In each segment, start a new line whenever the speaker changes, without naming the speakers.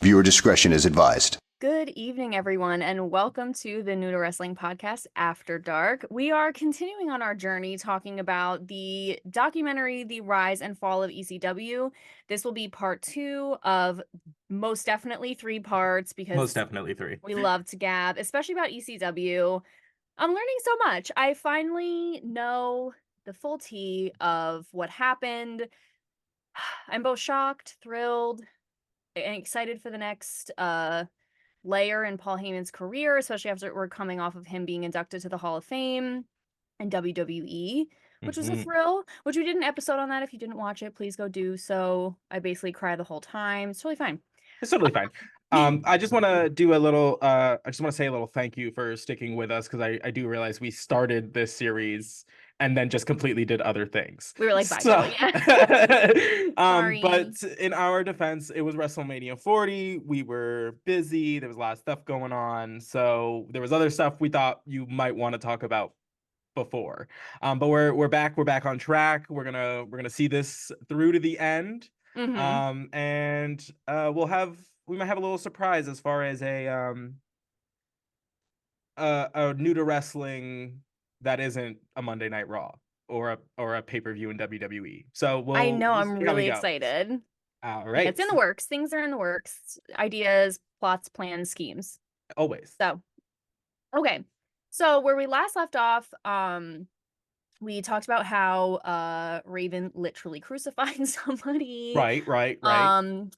Viewer discretion is advised.
Good evening, everyone, and welcome to the New to Wrestling podcast After Dark. We are continuing on our journey talking about the documentary, The Rise and Fall of ECW. This will be part 2 of most definitely 3 parts because
Most definitely 3.
we love to gab, especially about ECW. I'm learning so much. I finally know the full tea of what happened. I'm both shocked, thrilled, and excited for the next layer in Paul Heyman's career, especially after we're coming off of him being inducted to the Hall of Fame and WWE, which was a thrill, which we did an episode on that. If you didn't watch it, please go do so. I basically cry the whole time. It's totally fine.
It's totally fine. I just want to do a little, I just want to say a little thank you for sticking with us, because I do realize we started this series and then just completely did other things.
We were like, bye, girl, yeah. Sorry.
But in our defense, it was WrestleMania 40. We were busy. There was a lot of stuff going on. So there was other stuff we thought you might want to talk about before. But we're back. We're back on track. We're gonna see this through to the end. And we might have a little surprise as far as a new to wrestling that isn't a Monday Night Raw or a pay-per-view in WWE. So
I know, I'm really excited.
All right.
It's in the works. Things are in the works. Ideas, plots, plans, schemes.
Always.
So, okay. So where we last left off, we talked about how Raven literally crucified somebody.
Right.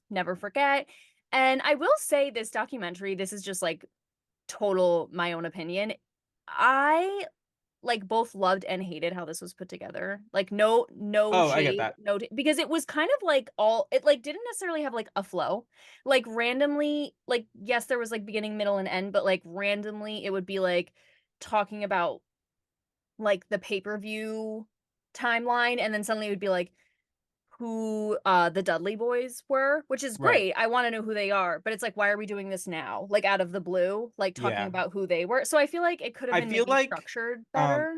Never forget. And I will say this documentary, this is just like total my own opinion. I like both loved and hated how this was put together. Like no
I
shade,
get that.
because it was kind of like it like didn't necessarily have like a flow. Like randomly, like yes, there was like beginning, middle, and end, but like randomly it would be like talking about like the pay-per-view timeline, and then suddenly it would be like who the Dudley boys were, which is great. I want to know who they are, but it's like, why are we doing this now? Like out of the blue, like talking about who they were. So I feel like it could have been maybe structured better.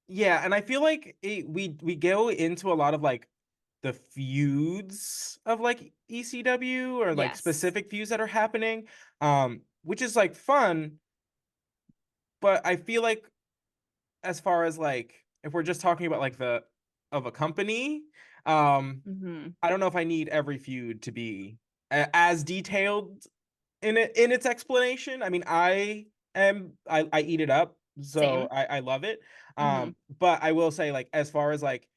Yeah, and I feel like we go into a lot of like the feuds of like ECW or like specific feuds that are happening, which is like fun. But I feel like as far as like if we're just talking about like of a company, I don't know if I need every feud to be as detailed in its explanation. I mean, I eat it up, so I love it. But I will say, like, as far as like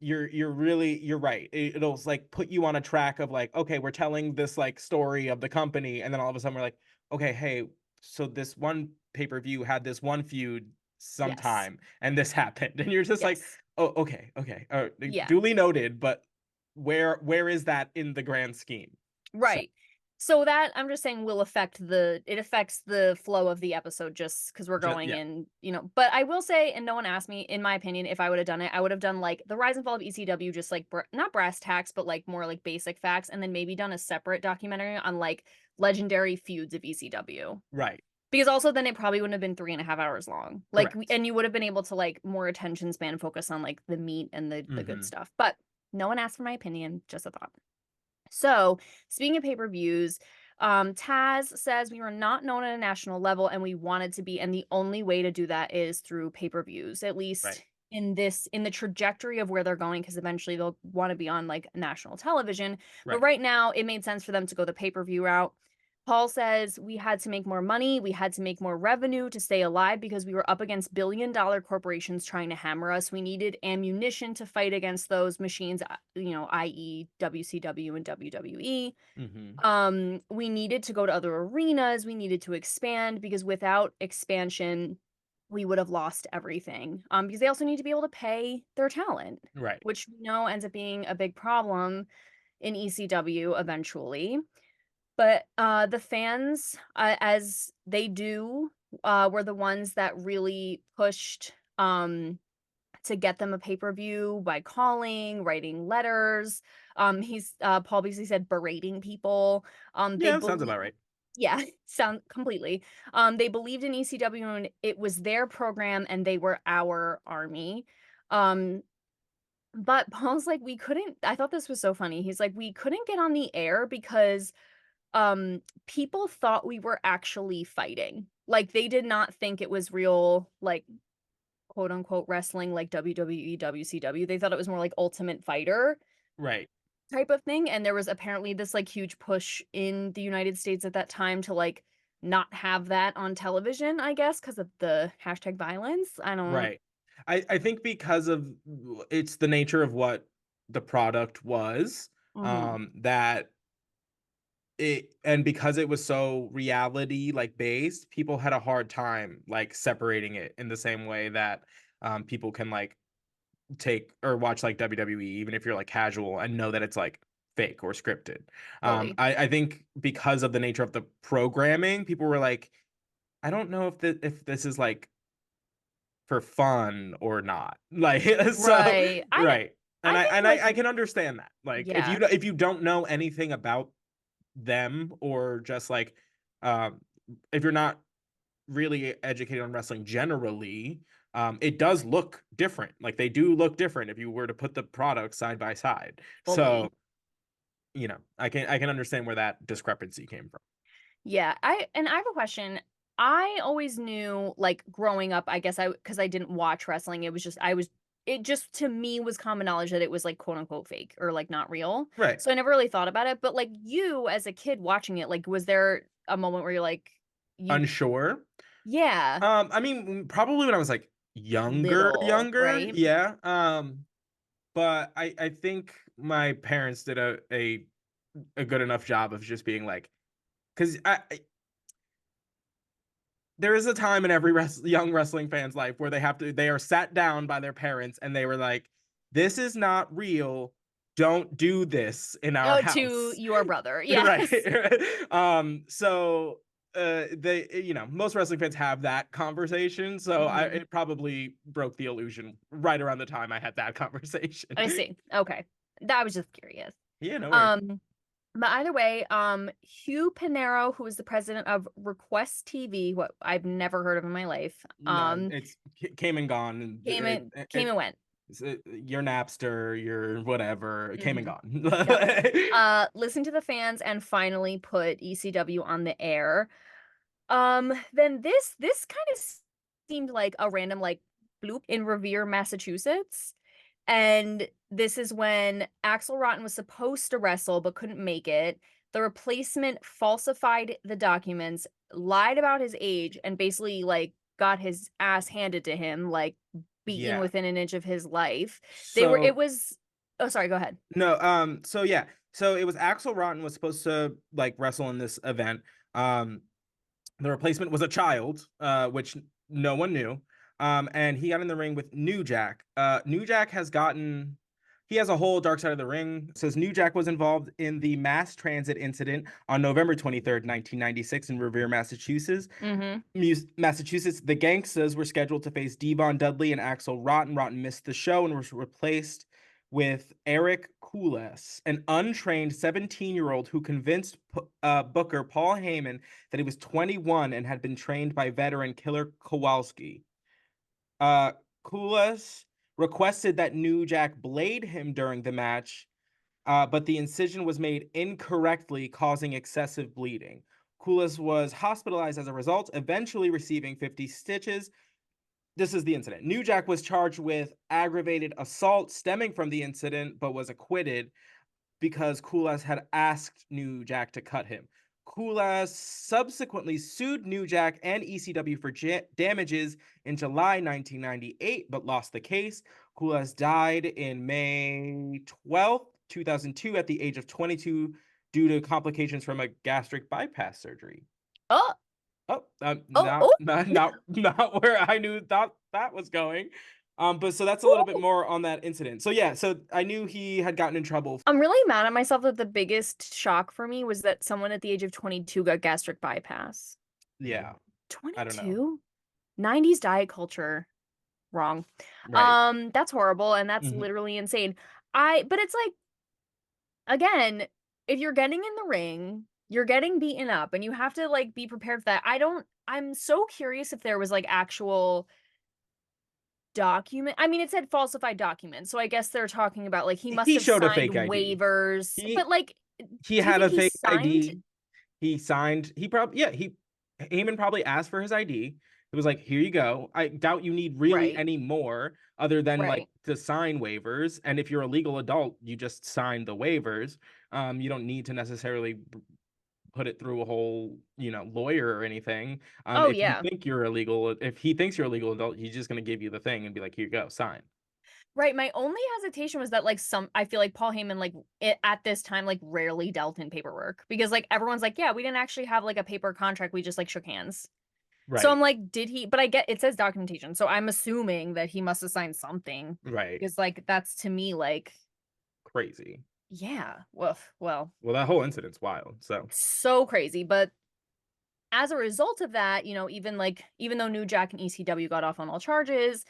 you're right. It'll like put you on a track of like, okay, we're telling this like story of the company, and then all of a sudden we're like, okay, hey, so this one pay-per-view had this one feud sometime and this happened, and you're just like, oh, okay, duly noted, but where is that in the grand scheme?
Right. So that I'm just saying will affects the flow of the episode, just because we're going in, but I will say, and no one asked me, in my opinion, if I would have done it, I would have done like the rise and fall of ECW, just like not brass tacks, but like more like basic facts, and then maybe done a separate documentary on like legendary feuds of ECW.
Right.
Because also then it probably wouldn't have been 3.5 hours long. Like, and you would have been able to like more attention span focus on like the meat and the good stuff. But no one asked for my opinion, just a thought. So speaking of pay-per-views, Taz says we were not known at a national level and we wanted to be, and the only way to do that is through pay-per-views, at least in the trajectory of where they're going, because eventually they'll want to be on like national television. But right now it made sense for them to go the pay-per-view route. Paul says we had to make more money, we had to make more revenue to stay alive because we were up against billion-dollar corporations trying to hammer us. We needed ammunition to fight against those machines, i.e. WCW and WWE. We needed to go to other arenas, we needed to expand, because without expansion, we would have lost everything. Because they also need to be able to pay their talent, which we know ends up being a big problem in ECW eventually. But the fans, as they do, were the ones that really pushed to get them a pay-per-view by calling, writing letters. Paul basically said berating people.
That sounds about right.
Yeah, sound completely. They believed in ECW and it was their program and they were our army. But Paul's like, I thought this was so funny. He's like, we couldn't get on the air because people thought we were actually fighting. Like, they did not think it was real, like, quote unquote wrestling like WWE, WCW. They thought it was more like Ultimate Fighter
Right.
type of thing. And there was apparently this like huge push in the United States at that time to like not have that on television, I guess, because of the hashtag violence. I don't.
Right. I think because of it's the nature of what the product was,
Mhm.
that it and because it was so reality like based, people had a hard time like separating it in the same way that people can like take or watch like WWE, even if you're like casual and know that it's like fake or scripted.
Fully.
I think because of the nature of the programming, people were like, I don't know if this is like for fun or not. Like so
Right.
right. And
I
I
think
and
like
I can understand that. Like
yeah,
if you don't know anything about them or just like um if you're not really educated on wrestling generally, it does look different. Like they do look different if you were to put the products side by side. So,
fully.
I can understand where that discrepancy came from.
Yeah, I have a question. I always knew, like, growing up, I guess because I didn't watch wrestling, it was just it just to me was common knowledge that it was like quote unquote fake or like not real.
Right.
So I never really thought about it. But like you as a kid watching it, like was there a moment where you're like you
Unsure.
yeah,
I mean, probably when I was like
little,
younger,
right?
yeah. But I think my parents did a good enough job of just being like, because there is a time in every young wrestling fan's life where they are sat down by their parents and they were like, "This is not real. Don't do this in our
Oh, to
house."
your brother.
Right.
Yes.
So they most wrestling fans have that conversation, so
Mhm.
it probably broke the illusion right around the time I had that conversation.
I see. Okay. That I was just curious.
Yeah, no worries.
Um But either way, Hugh Pinero, who is the president of Request TV, what I've never heard of in my life,
No, it's came and gone, and
came and went.
your Napster, your whatever, it came and
Mhm.
gone.
Yep. Listened to the fans and finally put ECW on the air. Then this kind of seemed like a random like bloop in Revere, Massachusetts. And this is when Axel Rotten was supposed to wrestle but couldn't make it. The replacement falsified the documents, lied about his age, and basically like got his ass handed to him, like beaten
Yeah.
within an inch of his life. It
So
was oh sorry, go ahead.
no, so yeah, so it was Axel Rotten was supposed to like wrestle in this event. Um, the replacement was a child, which no one knew. And he got in the ring with New Jack. New Jack he has a whole dark side of the ring. It says New Jack was involved in the mass transit incident on November 23rd, 1996 in Revere, Massachusetts.
Mhm.
Massachusetts, the Gangstas were scheduled to face Devon Dudley and Axel Rotten. Rotten missed the show and was replaced with Eric Kulas, an untrained 17-year-old who convinced Booker Paul Heyman that he was 21 and had been trained by veteran Killer Kowalski. Uh, Kulas requested that New Jack blade him during the match, but the incision was made incorrectly, causing excessive bleeding. Kulas was hospitalized as a result, eventually receiving 50 stitches. This is the incident. New Jack was charged with aggravated assault stemming from the incident, but was acquitted because Kulas had asked New Jack to cut him. Kulas subsequently sued New Jack and ECW for damages in July 1998, but lost the case. Kulas died in May 12th, 2002, at the age of 22 due to complications from a gastric bypass surgery.
Oh,
Oh,
oh, oh.
not where I thought that was going. But so that's a little bit
Ooh.
more on that incident. So yeah, so I knew he had gotten in trouble.
I'm really mad at myself that the biggest shock for me was that someone at the age of 22 got gastric bypass.
Yeah, I don't know.
22? 90s diet culture. Wrong.
Right.
That's horrible and that's
Hmm.
literally insane. But it's like again, if you're getting in the ring, you're getting beaten up and you have to like be prepared for that. I'm so curious if there was like actual document. I mean, it said falsified documents. So I guess they're talking about like he must
He
have
showed a
signed
fake ID.
waivers.
He
But like
he
do you
had
think
a
he
fake
signed
ID. he signed. He probably Heyman probably asked for his ID. It was like, here you go. I doubt you need really
Right.
any more other than like
Right.
to sign waivers. And if you're a legal adult, you just sign the waivers. You don't need to necessarily put it through a whole, lawyer or anything.
Oh
If you
yeah.
think you're illegal, if he thinks you're a legal adult, he's just gonna give you the thing and be like, here you go, sign.
Right. My only hesitation was that like I feel like Paul Heyman like at this time like rarely dealt in paperwork because like everyone's like, yeah, we didn't actually have like a paper contract. We just like shook hands. So
Right.
I'm like, did he? But I get it says documentation, so I'm assuming that he must have signed something
Right.
because like that's to me like,
Crazy.
yeah, woof. Well,
Well, that whole incident's wild. So
so crazy. But as a result of that, even though New Jack and ECW got off on all charges,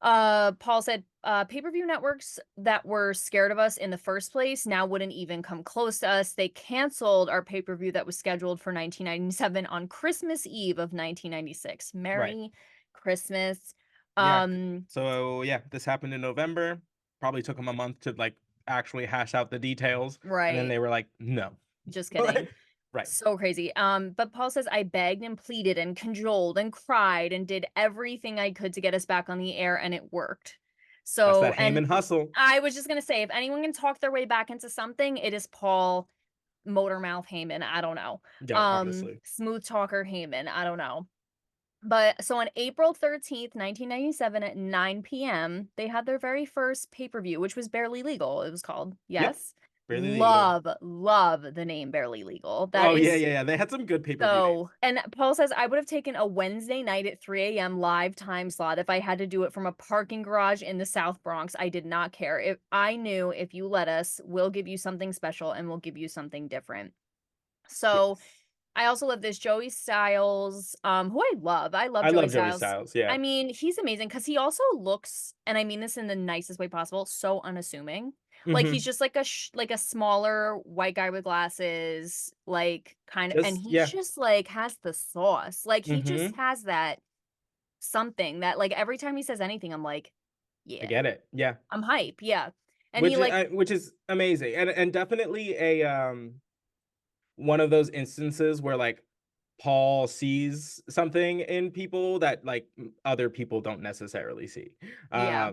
Paul said, pay-per-view networks that were scared of us in the first place now wouldn't even come close to us. They canceled our pay-per-view that was scheduled for 1997 on Christmas Eve of 1996.
right.
Merry Christmas.
Yeah.
Um,
So yeah, this happened in November. Probably took them a month to like actually hash out the details, and then
right.
they were like, no.
Just kidding.
Right.
So crazy. But Paul says I begged and pleaded and cajoled and cried and did everything I could to get us back on the air, and it worked.
That's
So,
that
and
Heyman hustle.
I was just gonna say, if anyone can talk their way back into something, it is Paul Motormouth Heyman. I don't know.
Yeah, honestly.
Smooth Talker Heyman. I don't know. But so on April 13th, 1997 at 9 p.m., they had their very first pay-per-view, which was Barely Legal, it was called.
Yep.
Yes.
Really legal.
Love the name Barely Legal. That
Oh yeah,
is
yeah, yeah. They had some good pay-per-view names.
so, and Paul says, I would have taken a Wednesday night at 3 a.m. live time slot if I had to do it from a parking garage in the South Bronx. I did not care. If I knew if you let us, we'll give you something special and we'll give you something different. So
Yes.
I also love this Joey Styles, who I love. I love
I
Joey
love Joey
Styles.
Styles. Yeah.
I mean, he's amazing because he also looks, and I mean this in the nicest way possible, so unassuming. Like he's
Mm-hmm.
just like like a smaller white guy with glasses, like kind of, and
Just
he's
yeah.
just like has the sauce. Like he just
Mm-hmm.
has that something that like every time he says anything, I'm like,
I
yeah,
get it. Yeah.
I'm hype, yeah. And he like,
Which is amazing. And definitely a one of those instances where like Paul sees something in people that like other people don't necessarily see.
yeah,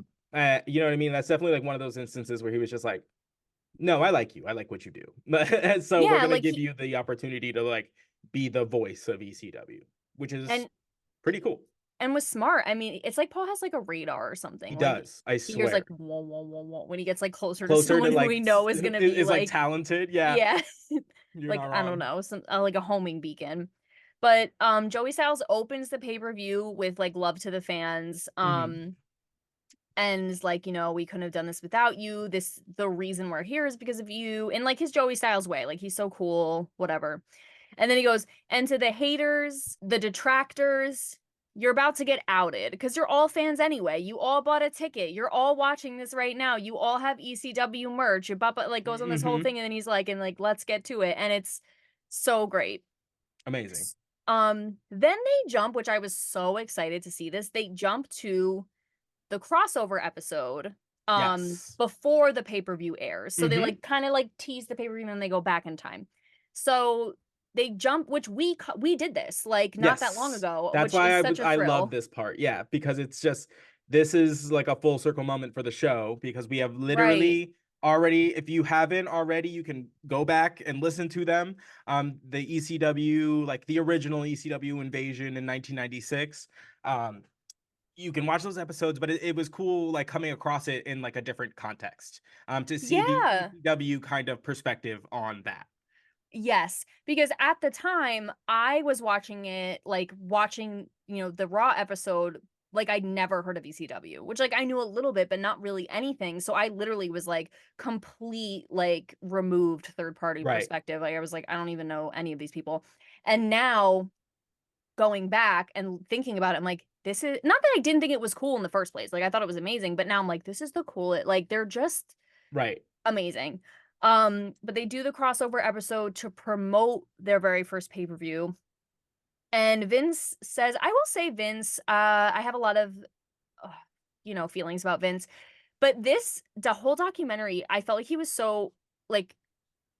You know what I mean? That's definitely like one of those instances where he was just like, "No, I like you. I like what you do." And so we're
yeah,
gonna
like
give
he
you the opportunity to like be the voice of ECW, which is
and
pretty cool.
was smart. I mean, it's like Paul has like a radar or
He
something. Like
does, I
he hears
swear.
like whoa, whoa, whoa, whoa when he gets like closer to
Closer to
someone who
like
we know is gonna be
is like
like,
talented. Yeah,
yeah,
you're
like
not
I don't
wrong.
know, some like a homing beacon. But Joey Styles opens the pay-per-view with like love to the fans.
Hmm.
And is like, we couldn't have done this without you. The reason we're here is because of you. In like his Joey Styles way. Like he's so cool, whatever. And then he goes, and to the haters, the detractors, you're about to get outed because you're all fans anyway. You all bought a ticket. You're all watching this right now. You all have ECW merch. Your Papa like goes on this whole
Hmm.
thing and then he's like, and like, let's get to it. And it's so great.
Amazing.
Then they jump, which I was so excited to see this. They jump to the crossover episode
Yes.
before the pay-per-view airs. So they
Hmm.
like kind of like tease the pay-per-view and then they go back in time. So they jump, which we did this like not that long
Yes.
ago,
That's
which
why
is such a
I love
thrill.
this part. Yeah, because it's just this is like a full circle moment for the show because we have
Right.
literally already, if you haven't already, you can go back and listen to them. The ECW, like the original ECW invasion in 1996. Um, you can watch those episodes, but it was cool like coming across it in like a different context. To see the
Yeah.
ECW kind of perspective on that.
Yes, because at the time I was watching it, like watching, the Raw episode, like I'd never heard of ECW, which like I knew a little bit, but not really anything. So I literally was like complete, like removed third party
Right.
perspective. Like I was like, I don't even know any of these people. And now going back and thinking about it, I'm like, this is not that I didn't think it was cool in the first place. Like I thought it was amazing, but now I'm like, this is the coolest. Like they're just
Right.
amazing. But they do the crossover episode to promote their very first pay-per-view. And Vince says, I will say Vince, I have a lot of feelings about Vince, but the whole documentary, I felt like he was so like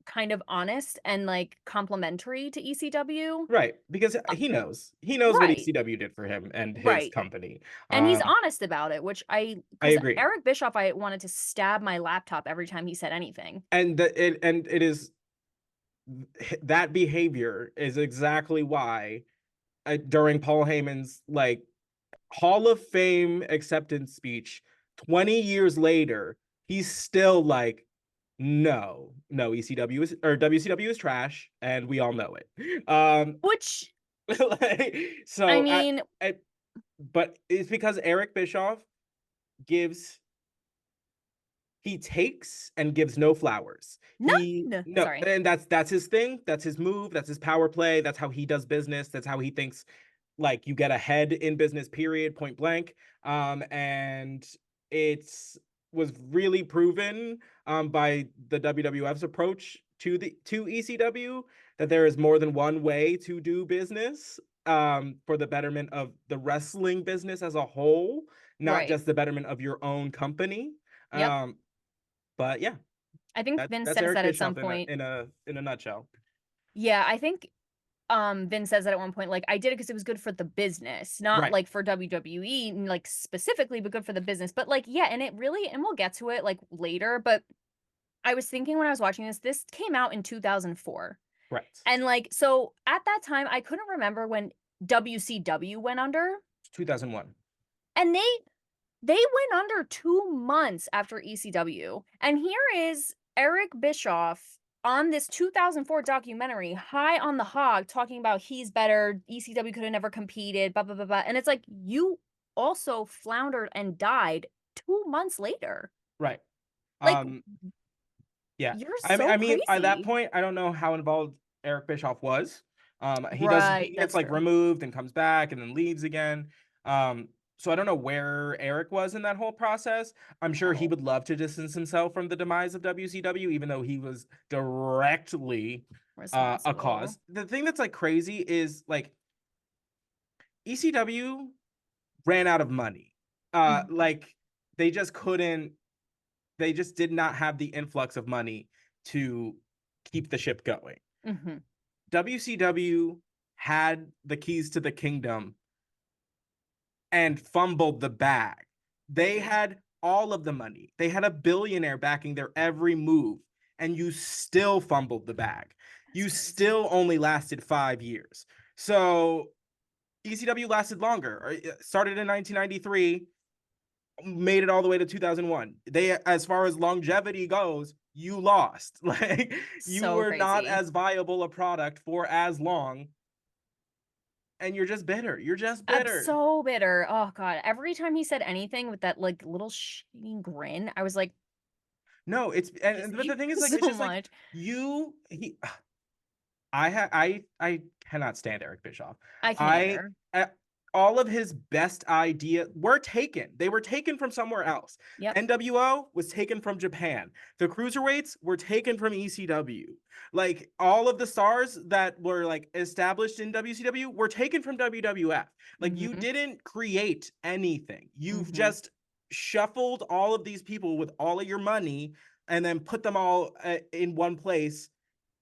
kind of honest and like complimentary to ECW.
Right, because
Uh,
he knows what
right,
ECW did for him and his
right.
company.
And he's
Um,
honest about it, which
I
because
agree.
Eric Bischoff, I wanted to stab my laptop every time he said anything.
And it is that behavior is exactly why during Paul Heyman's like Hall of Fame acceptance speech 20 years later, he's still like, no, ECW is or WCW is trash, and we all know it.
Which,
Like,
I
so
mean,
but it's because Eric Bischoff gives he takes and gives no flowers. He
none.
no,
Sorry.
and that's his thing. That's his move. That's his power play. That's how he does business. That's how he thinks like you get ahead in business, period, point blank. And it's was really proven by the WWF's approach to ECW that there is more than one way to do business for the betterment of the wrestling business as a whole, not
Right.
just the betterment of your own company.
Yep.
Um, but yeah,
I think Vince
that's
says
Eric
that at some
Bischoff in
point.
a nutshell.
Yeah, I think Vince says that at one point, like, I did it because it was good for the business, not
Right.
like for WWE, like specifically, but good for the business. But like, yeah, and it really, and we'll get to it like later, but I was thinking when I was watching this came out in 2004.
Right.
And like, so at that time, I couldn't remember when WCW went under.
2001.
And they went under 2 months after ECW. And here is Eric Bischoff on this 2004 documentary, high on the hog, talking about he's better, ECW could have never competed, blah, blah, blah, blah. And it's like, you also floundered and died 2 months later.
Right.
Like,
Um, yeah.
you're
I
so
mean, at that
crazy.
point, I don't know how involved Eric Bischoff was.
Right,
He gets
that's
like
true.
removed and comes back and then leaves again. So I don't know where Eric was in that whole process. I'm sure he
No,
would love to distance himself from the demise of WCW, even though he was directly a
responsible.
cause. The thing that's like crazy is like ECW ran out of money.
Mhm,
Like they just couldn't they just did not have the influx of money to keep the ship going.
mhm,
WCW had the keys to the kingdom and fumbled the bag. They had all of the money. They had a billionaire backing their every move, and you still fumbled the bag.
that's
You
crazy.
still only lasted 5 years. So ECW lasted longer. Started in 1993, made it all the way to 2001. They, as far as longevity goes, you lost. Like you
So
were not
crazy.
as viable a product for as long, and you're just bitter. You're just
I'm
bitter.
so bitter. Oh god. Every time he said anything with that like little shitty grin, I was like,
No, it's but the
crazy
thing is like it's
so
just like
much.
you he I cannot stand Eric Bischoff.
I can't
I
either.
all of his best idea were taken. They were taken from somewhere else.
Yep.
NWO was taken from Japan. The cruiserweights were taken from ECW. Like all of the stars that were like established in WCW were taken from WWF. Like you
Mhm.
didn't create anything. You've
Mhm.
just shuffled all of these people with all of your money and then put them all in one place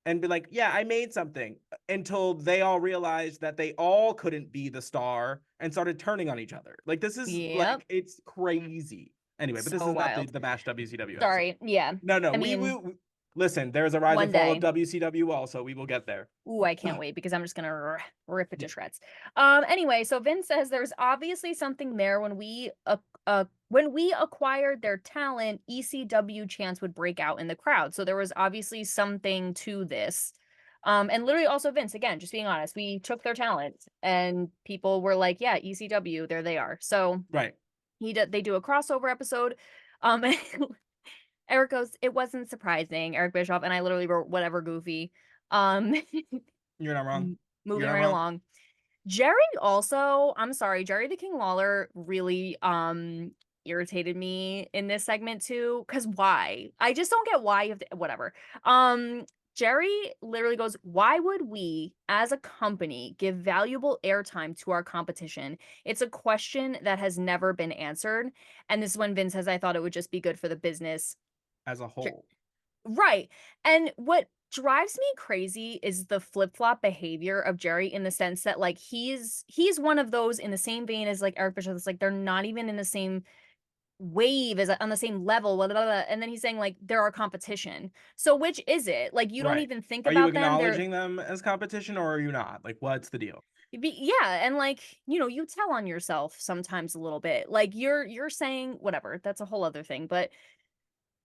and be like, yeah, I made something until they all realized that they all couldn't be the star and started turning on each other. Like, this is
Yep.
like, it's crazy. Anyway, but this
So
is not
wild.
the Bash WCW episode.
Sorry. Yeah.
No,
I mean,
listen, there's a rise
one
and fall of
day.
WCW also. We will get there.
Ooh, I can't wait because I'm just gonna rip it to shreds. Anyway, so Vince says there's obviously something there when we acquired their talent, ECW chants would break out in the crowd. So there was obviously something to this. And literally also Vince, again, just being honest, we took their talent and people were like, yeah, ECW, there they are. So
Right.
they do a crossover episode. Um Eric goes, it wasn't surprising, Eric Bischoff, and I literally wrote whatever goofy. Um
You're not wrong. You're
moving
not
right
wrong.
along. Jerry also, I'm sorry, Jerry the King Lawler really irritated me in this segment too. Cause why? I just don't get why you have to whatever. Jerry literally goes, why would we as a company give valuable airtime to our competition? It's a question that has never been answered. And this is when Vince says, I thought it would just be good for the business.
As a
Jer-
whole.
Right. And what drives me crazy is the flip-flop behavior of Jerry in the sense that, like, he's one of those in the same vein as, like, Eric Bischoff. It's like they're not even in the same wave as on the same level, blah, blah, blah, blah, and then he's saying, like, "They're our competition." So which is it? Like, you don't
Right.
even think
Are you
about them. They're
acknowledging them as competition or are you not? Like, what's the deal?
yeah, and, like, you tell on yourself sometimes a little bit. Like, you're saying whatever, that's a whole other thing, but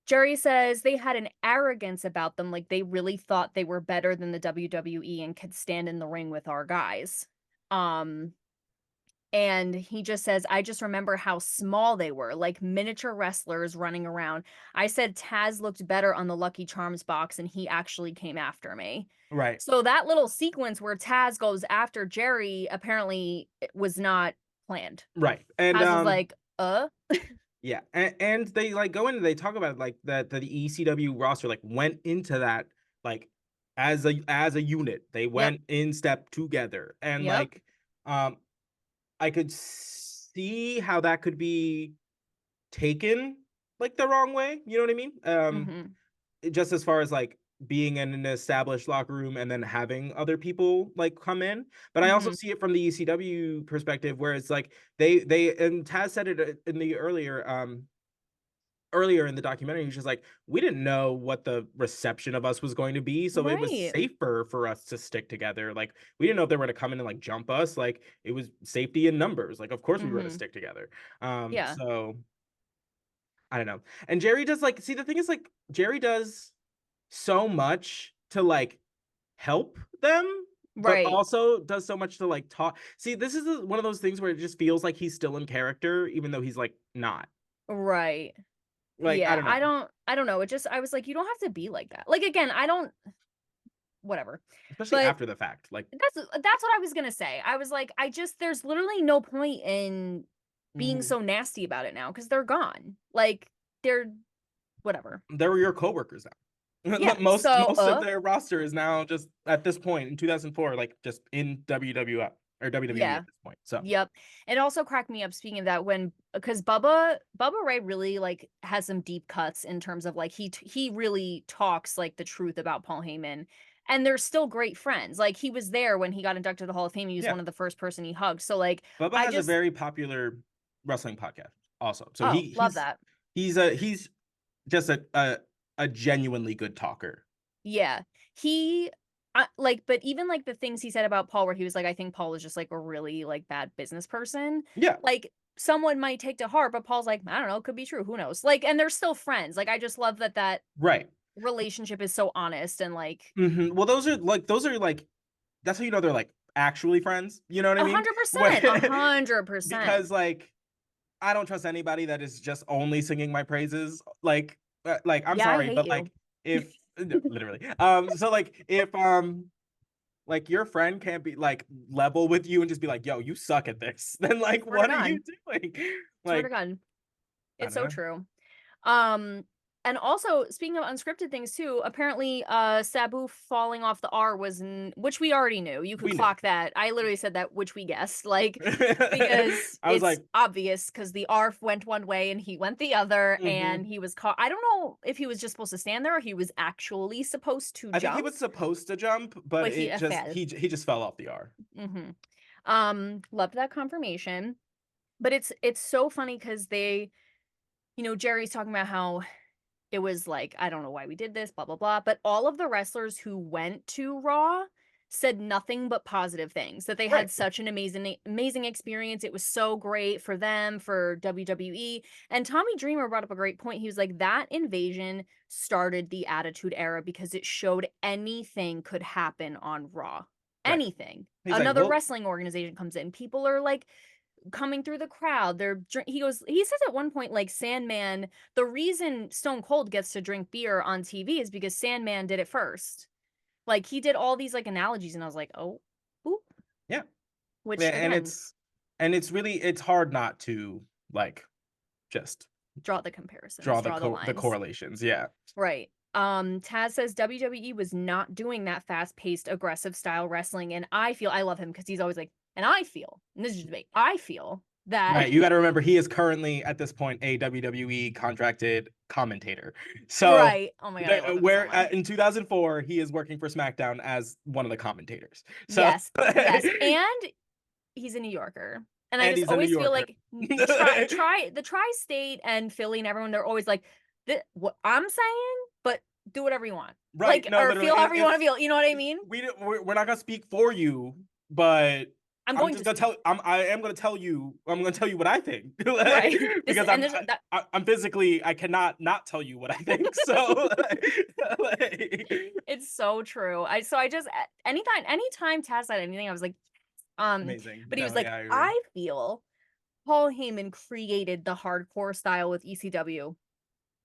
Jerry says they had an arrogance about them, like they really thought they were better than the WWE and could stand in the ring with our guys. Um, and he just says, I just remember how small they were, like miniature wrestlers running around. I said Taz looked better on the Lucky Charms box, and he actually came after me.
Right.
So that little sequence where Taz goes after Jerry apparently was not planned.
Right. And
Taz was like,
yeah, and they like go into they talk about like that the ECW roster like went into that like as a unit. They
Yep,
went in step together. And
yep,
like um I could see how that could be taken like the wrong way, you know what I mean?
mm-hmm,
Just as far as like being in an established locker room and then having other people like come in. But I also
mm-hmm.
see it from the ECW perspective where it's like they and Taz said it in the earlier in the documentary. He's just like, we didn't know what the reception of us was going to be, so it was
Right.
safer for us to stick together. Like, we didn't know if they were going to come in and like jump us. Like, it was safety in numbers. Like, of course we were going to
Mm-hmm.
stick together.
Yeah.
So I don't know. And Jerry does like, see, the thing is like Jerry does so much to like help them, but
Right.
also does so much to like talk. See, this is one of those things where it just feels like he's still in character, even though he's like not.
Right.
Like, I
Yeah,
don't know.
I don't know, it just I was like, "You don't have to be like that." Like, again, I don't whatever.
Especially
But
after the fact. Like,
that's what I was gonna say. I was like, I just there's literally no point in being
mhm.
so nasty about it now because 'cause they're gone. Like, they're whatever.
They were your coworkers now.
Yeah, so,
Most of their roster is now just at this point in 2004, like just in WWF or WWE
yeah.
at this point. So
Yep. It also cracked me up speaking of that when because Bubba Ray really like has some deep cuts in terms of like he really talks like the truth about Paul Heyman, and they're still great friends. Like he was there when he got inducted to the Hall of Fame. He was
yeah,
one of the first person he hugged. So like
Bubba
I
has a
just
very popular wrestling podcast also. So
oh love that.
he's just a genuinely good talker.
Yeah. He like but even like the things he said about Paul where he was like I think Paul is just like a really like bad business person.
Yeah,
Like someone might take to heart, but Paul's like, I don't know, could be true, who knows? Like and they're still friends. Like I just love that
right.
relationship is so honest and like
Well, those are like that's how you know they're like actually friends. You know what I
a
mean?
hundred
When
percent, 100%.
because like I don't trust anybody that is just only singing my praises. Like I'm
Yeah, I
sorry,
hate
but
you.
like if no, literally, so like if like your friend can't be like level with you and just be like, yo, you suck at this, then like
Swear to
what are you
God.
doing?
Swear to
Like
God.
I
It's
don't
so
know.
true. Um, and also speaking of unscripted things too, apparently Sabu falling off the R was which we already knew. You could
We knew.
clock that. I literally said that, which we guessed, like because
I was
it's
like,
obvious because the R went one way and he went the other, and
mhm.
he was caught. I don't know if he was just supposed to stand there or he was actually supposed to
I think he
jump,
was supposed to jump, but
but he
it just
fell.
he just fell off the R.
Hmm. Loved that confirmation. But it's so funny because they, Jerry's talking about how it was like, I don't know why we did this, blah, blah, blah. But all of the wrestlers who went to Raw said nothing but positive things, that they
Right.
had such an amazing experience. It was so great for them, for WWE. And Tommy Dreamer brought up a great point. He was like, that invasion started the Attitude Era because it showed anything could happen on Raw.
Right.
Anything.
He's like,
Another
well,
wrestling organization comes in. People are like coming through the crowd. He says at one point, like, Sandman, the reason Stone Cold gets to drink beer on TV is because Sandman did it first. Like, he did all these, like, analogies, and I was like, oh, oop.
yeah.
Which,
Yeah,
again,
and it's really it's hard not to like just
draw the comparisons,
draw
draw the
the
lines.
correlations. Yeah.
Right. Taz says WWE was not doing that fast-paced, aggressive style wrestling, and I love him because he's always like, and I feel, and this is just me, I feel that.
Right, you got to remember he is currently at this point a WWE contracted commentator. So
Right. Oh my God, I love him so
where
much.
in 2004 he is working for SmackDown as one of the commentators. So
Yes, yes, and he's a New Yorker. And I
and
just
he's a New
always feel
Yorker.
like try the tri-state and Philly and everyone, they're always like, what I'm saying, but do whatever you want.
Right,
Like,
no,
or
literally,
feel however you want to feel. You know what I mean?
we're not gonna speak for you, but
I'm
I'm
going
just
to
gonna
speak.
I am gonna tell you. I'm gonna tell you what I think,
Right.
because I'm physically I cannot not tell you what I think. So
It's so true. I just anytime Taz said anything, I was like,
amazing.
but he was
No,
like,
yeah, I agree.
I feel Paul Heyman created the hardcore style with ECW,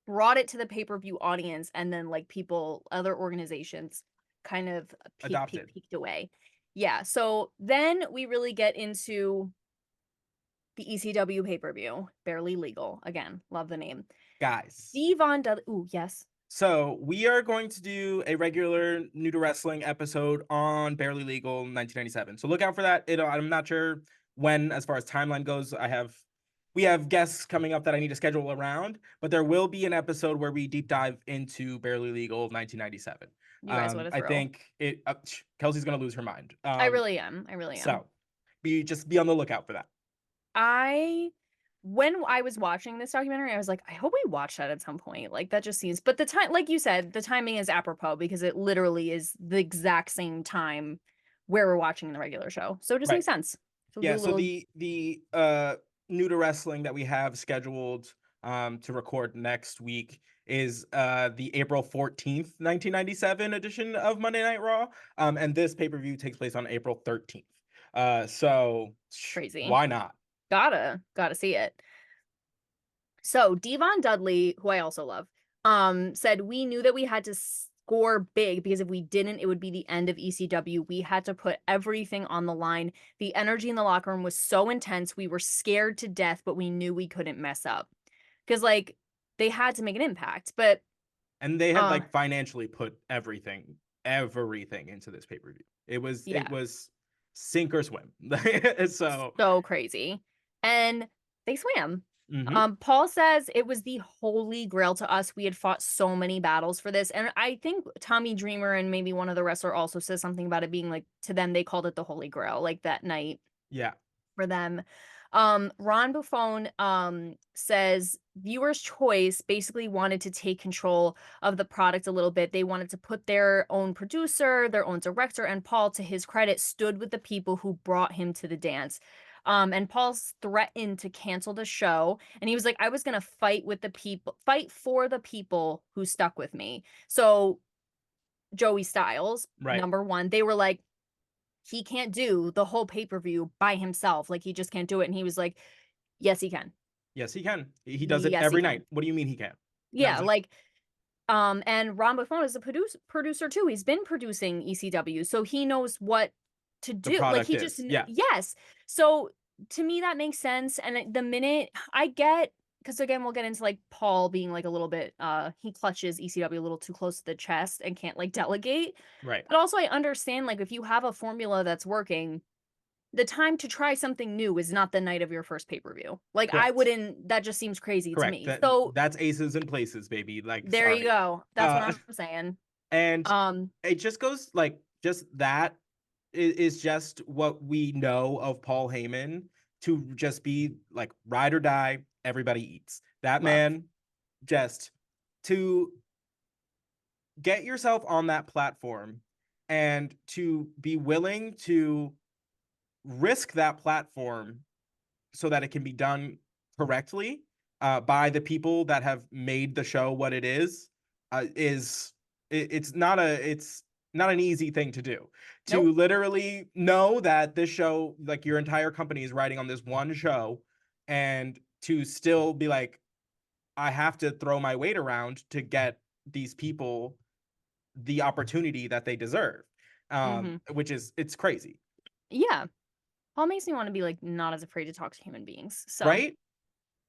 brought it to the pay-per-view audience, and then like people, other organizations kind of
Adopted.
peeked away. Yeah. So then we really get into the ECW pay-per-view, Barely Legal. Again, love the name.
Guys.
Devon Dudley. Ooh, yes.
So we are going to do a regular New to Wrestling episode on Barely Legal 1997. So look out for that. I'm not sure when, as far as timeline goes. We have guests coming up that I need to schedule around, but there will be an episode where we deep dive into Barely Legal 1997.
You guys, what a
I
thrill.
think Kelsey's gonna lose her mind.
I really am.
So be on the lookout for that.
When I was watching this documentary, I was like, I hope we watch that at some point. Like that just seems, but the time, like you said, the timing is apropos because it literally is the exact same time where we're watching the regular show. So it just makes sense. So
Yeah,
do a
so
little...
the New to Wrestling that we have scheduled to record next week is the April 14th, 1997 edition of Monday Night Raw. And this pay-per-view takes place on April 13th. So
Crazy.
Why not?
Gotta see it. So Devon Dudley, who I also love, said we knew that we had to score big because if we didn't, it would be the end of ECW. We had to put everything on the line. The energy in the locker room was so intense. We were scared to death, but we knew we couldn't mess up because like they had to make an impact.
And they had like financially put everything into this pay-per-view. It was sink or swim.
So crazy. And they swam.
Mm-hmm.
Paul says it was the holy grail to us. We had fought so many battles for this. And I think Tommy Dreamer and maybe one of the wrestler also says something about it being like, to them, they called it the holy grail, like that night.
Yeah.
For them. Ron Buffon says viewers' choice basically wanted to take control of the product a little bit. They wanted to put their own producer, their own director, and Paul, to his credit, stood with the people who brought him to the dance. And Paul's threatened to cancel the show. And he was like, I was going to fight for the people who stuck with me. So Joey Styles, number one, they were like, he can't do the whole pay-per-view by himself. Like, he just can't do it. And he was like, yes, he can.
Yes, he can. He does it every night. What do you mean he can?
Yeah, and Ron Buffon is a producer too. He's been producing ECW, so he knows what to do. Like, he just, yes. So to me, that makes sense. And the minute I get, because again, we'll get into like Paul being like a little bit, he clutches ECW a little too close to the chest and can't like delegate.
Right.
But also I understand, like, if you have a formula that's working, the time to try something new is not the night of your first pay-per-view. Like, correct. I wouldn't, that just seems crazy to me. So
that's aces and places, baby. Like,
there you go. That's what I'm saying.
And it just goes like, just that is just what we know of Paul Heyman, to just be like ride or die, everybody eats. That man, just to get yourself on that platform and to be willing to risk that platform so that it can be done correctly by the people that have made the show what it is it's not an easy thing to do. Nope. To literally know that this show, like your entire company is riding on this one show, and to still be like, I have to throw my weight around to get these people the opportunity that they deserve. Which is, it's crazy.
Yeah. Paul makes me want to be like not as afraid to talk to human beings. So
right?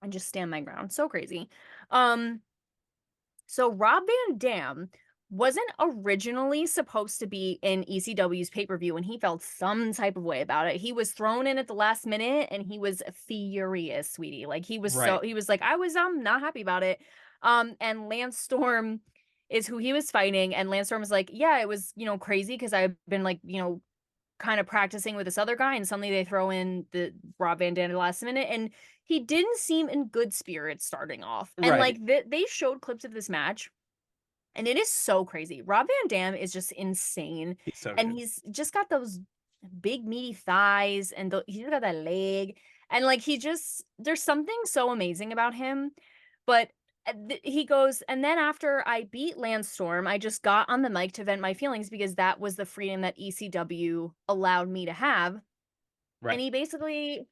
I just stand my ground. So crazy. So Rob Van Dam wasn't originally supposed to be in ECW's pay-per-view, and he felt some type of way about it. He was thrown in at the last minute, and he was furious, sweetie. Like, he was
Right.
like, I was not happy about it. And Lance Storm is who he was fighting, and Lance Storm was like, yeah, it was, crazy because I've been like, kind of practicing with this other guy, and suddenly they throw in the Rob Van Dam at the last minute, and he didn't seem in good spirits starting off. And
Right.
like they showed clips of this match, and it is so crazy. Rob Van Dam is just insane,
He's so
and
good.
he's just got those big meaty thighs, and he's got that leg, and like there's something so amazing about him. But he goes, and then after I beat Lance Storm, I just got on the mic to vent my feelings because that was the freedom that ECW allowed me to have. And
Right.
he basically,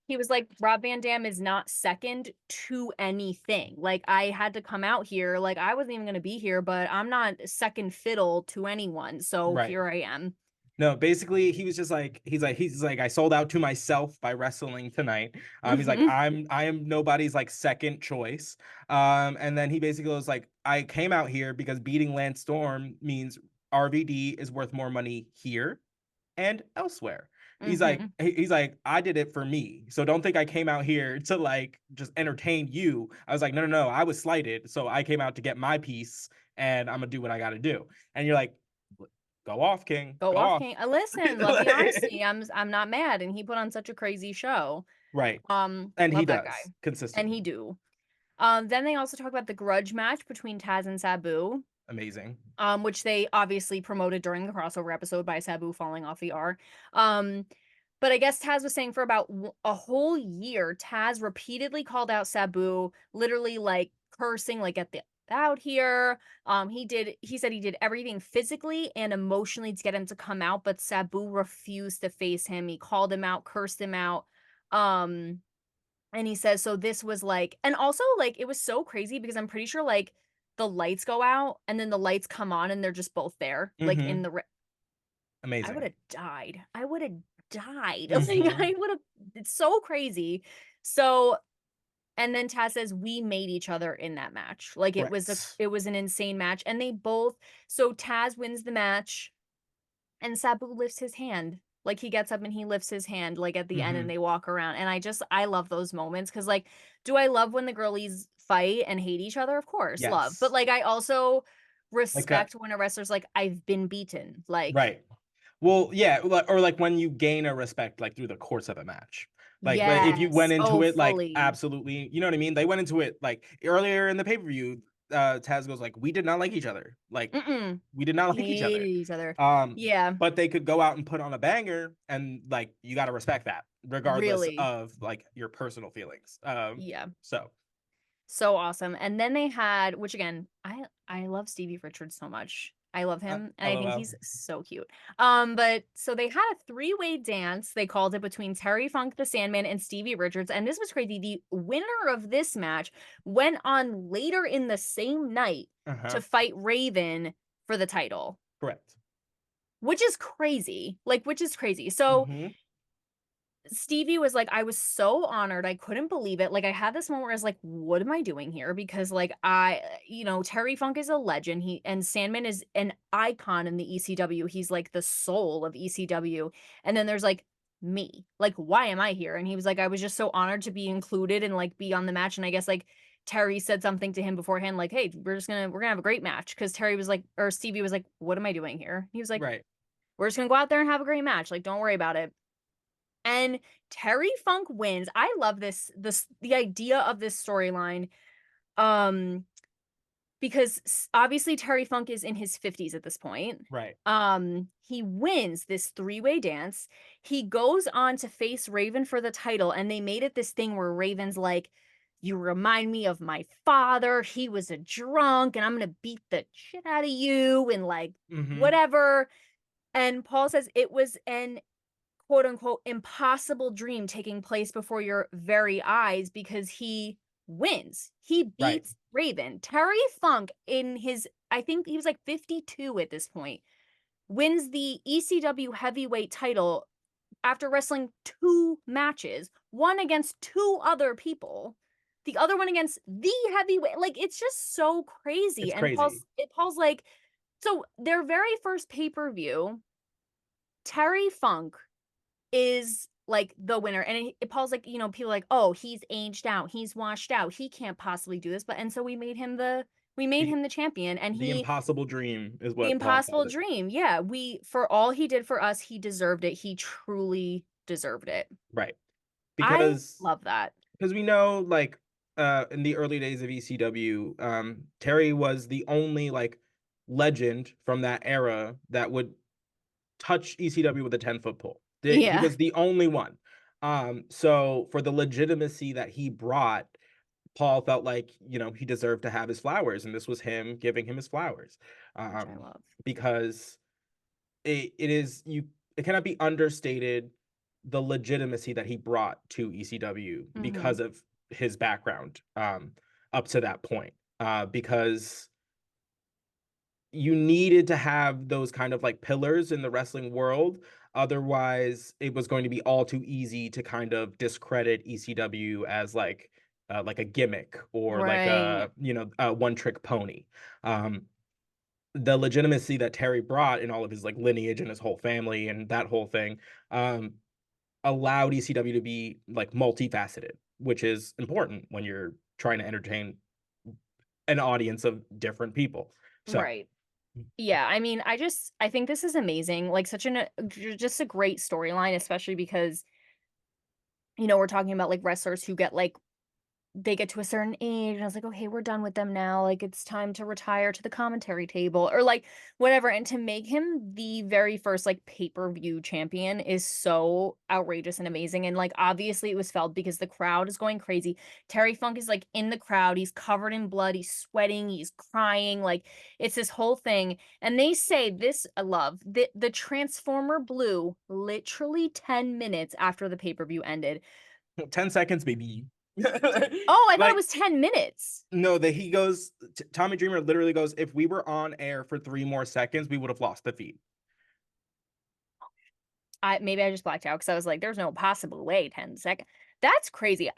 he was like, Rob Van Dam is not second to anything. Like, I had to come out here, like, I wasn't even going to be here, but I'm not second fiddle to anyone. So
Right.
here I am.
No, basically he was just like he's like I sold out to myself by wrestling tonight. He's like I am nobody's like second choice. And then he basically was like I came out here because beating Lance Storm means RVD is worth more money here and elsewhere. He's like I did it for me. So don't think I came out here to like just entertain you. I was like no, I was slighted. So I came out to get my piece and I'm going to do what I got to do. And you're like go off, King.
Go
Go
off,
off.
King. Listen, love the honesty. I'm not mad, and he put on such a crazy show.
Right. And he
Love that guy,
does
and
consistently.
he do. Then they also talk about the grudge match between Taz and Sabu,
Amazing.
which they obviously promoted during the crossover episode by Sabu falling off the R. But I guess Taz was saying for about a whole year, Taz repeatedly called out Sabu, literally like cursing, like get the out here. He said he did everything physically and emotionally to get him to come out, but Sabu refused to face him. He called him out, cursed him out. Um, and he says, so this was like, and also like it was so crazy because I'm pretty sure like the lights go out and then the lights come on and they're just both there, like in
Mm-hmm.
the I would
Amazing.
have died. I would have died. Like
Mm-hmm.
I would have, it's so crazy. So, and then Taz says we made each other in that match. Like
Right.
it was an insane match. And they both, so Taz wins the match and Sabu lifts his hand. Like he gets up and he lifts his hand like at the end and
Mm-hmm.
they walk around. And I love those moments because like, do I love when the girlies fight and hate each other? Of course, love. But
Yes.
like I also
Like
respect when a wrestler's like, I've been beaten. Like,
right. Well, yeah, or like when you gain a respect like through the course of a match. Like if you went
yes.
into
Oh,
it like
fully.
absolutely, you know what I mean? They went into it like earlier in the pay-per-view, Taz goes like, we did not like each other. Like
Mm-mm.
we did not like each
Hated
other.
each other.
Um,
Yeah,
but they could go out and put on a banger and like you gotta respect that, regardless
really.
of like your personal feelings.
Yeah.
So
So awesome. And then they had, which again, I love Stevie Richards so much. I love him and I think
LOL.
he's so cute. But so they had a three-way dance, they called it, between Terry Funk the Sandman and Stevie Richards. And this was crazy. The winner of this match went on later in the same night
Uh-huh.
to fight Raven for the title,
Correct.
which is crazy. Like, which is crazy. So
Mm-hmm.
Stevie was like, I was so honored. I couldn't believe it. Like, I had this moment where I was like, what am I doing here? Because, like, Terry Funk is a legend. And Sandman is an icon in the ECW. He's like the soul of ECW. And then there's like me. Like, why am I here? And he was like, I was just so honored to be included and like be on the match. And I guess like Terry said something to him beforehand, like, hey, we're gonna have a great match. Cause Terry was like, or Stevie was like, what am I doing here? He was like,
Right.
we're just gonna go out there and have a great match. Like, don't worry about it. And Terry Funk wins. I love the idea of this storyline. Um because obviously Terry Funk is in his 50s at this point.
Right.
He wins this three-way dance. He goes on to face Raven for the title, and they made it this thing where Raven's like, you remind me of my father. He was a drunk and I'm going to beat the shit out of you and like
Mm-hmm.
whatever. And Paul says it was an quote unquote impossible dream taking place before your very eyes because he wins. He
Right.
beats Raven. Terry Funk in his, I think he was like 52 at this point, wins the ECW heavyweight title after wrestling two matches, one against two other people. the other one against the heavyweight. Like, it's just so crazy.
It's
And
crazy.
Paul's like, so their very first pay-per-view, Terry Funk is like the winner. And Paul's like, you know, people are like, oh, he's aged out, he's washed out, he can't possibly do this. But and so we made him the champion, and
The
he
impossible dream is
the
what Paul
impossible
called it.
dream. Yeah, for all he did for us, he deserved it. He truly deserved it.
Right.
I
Because
love that.
we know, like, in the early days of ECW, Terry was the only like legend from that era that would touch ECW with a 10-foot pole. He
Yeah.
was the only one. So for the legitimacy that he brought, Paul felt like, you know, he deserved to have his flowers, and this was him giving him his flowers.
Which I love.
Because it cannot be understated the legitimacy that he brought to ECW
Mm-hmm.
because of his background up to that point. Because you needed to have those kind of like pillars in the wrestling world. Otherwise, it was going to be all too easy to kind of discredit ECW as like a gimmick or like
Right.
a one trick pony. The legitimacy that Terry brought in all of his like lineage and his whole family and that whole thing um, allowed ECW to be like multifaceted, which is important when you're trying to entertain an audience of different people. So,
Right. Yeah, I mean, I think this is amazing. Like, just a great storyline, especially because, you know, we're talking about like wrestlers who get like they get to a certain age, and I was like, "Okay, we're done with them now, like, it's time to retire to the commentary table," or, like, whatever, and to make him the very first, like, pay-per-view champion is so outrageous and amazing, and, like, obviously, it was felt because the crowd is going crazy. Terry Funk is, like, in the crowd, he's covered in blood, he's sweating, he's crying, like, it's this whole thing, and they say this I love, the Transformer blew literally 10 minutes after the pay-per-view ended.
10 seconds, baby.
Oh, I thought it
Like,
was 10 minutes.
no, that he goes, Tommy Dreamer literally goes, if we were on air for 3 more seconds, we would have lost the feed.
Maybe I just blacked out because I was like, "There's no possible way 10 seconds." That's crazy.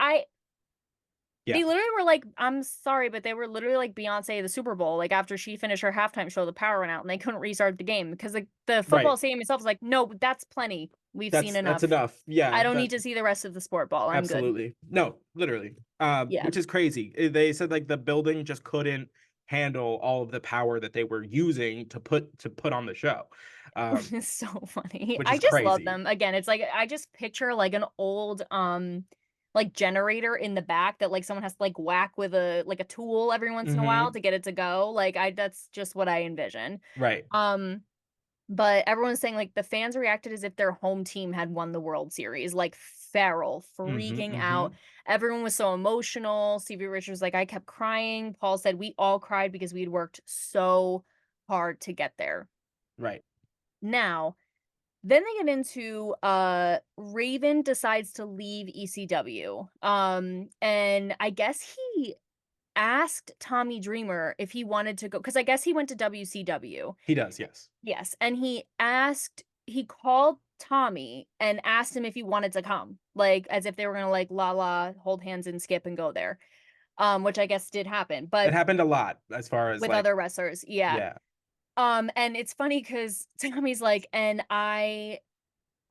Yeah.
They literally were like, "I'm sorry, but they were literally like Beyonce at the Super Bowl. Like after she finished her halftime show, the power went out and they couldn't restart the game because the
Right.
football stadium itself was like, no, that's plenty. We've seen
That's
enough.
enough. Yeah,
I don't
that
need to see the rest of the sport ball. I'm good."
absolutely. No, literally.
Yeah,
Which is crazy. They said like the building just couldn't handle all of the power that they were using to put on the show.
it's so funny.
Which
I
is
just love
crazy.
them. Again, it's like I just picture like an old like generator in the back that like someone has to like whack with a tool every once in a while
Mm-hmm.
to get it to go. Like I that's just what I envision.
Right.
Um but everyone's saying like the fans reacted as if their home team had won the World Series, like feral,
Mm-hmm.
freaking
Mm-hmm.
out. Everyone was so emotional. Stevie Richards like I kept crying. Paul said we all cried because we had worked so hard to get there.
Right.
Now, then they get into Raven decides to leave ECW. And I guess he asked Tommy Dreamer if he wanted to go because I guess he went to WCW.
He does, yes.
Yes, and he called Tommy and asked him if he wanted to come, like as if they were gonna like la la hold hands and skip and go there. Which I guess did happen,
It
but
happened a lot as far as
with
like,
other wrestlers, yeah.
yeah.
And it's funny because Tommy's like, and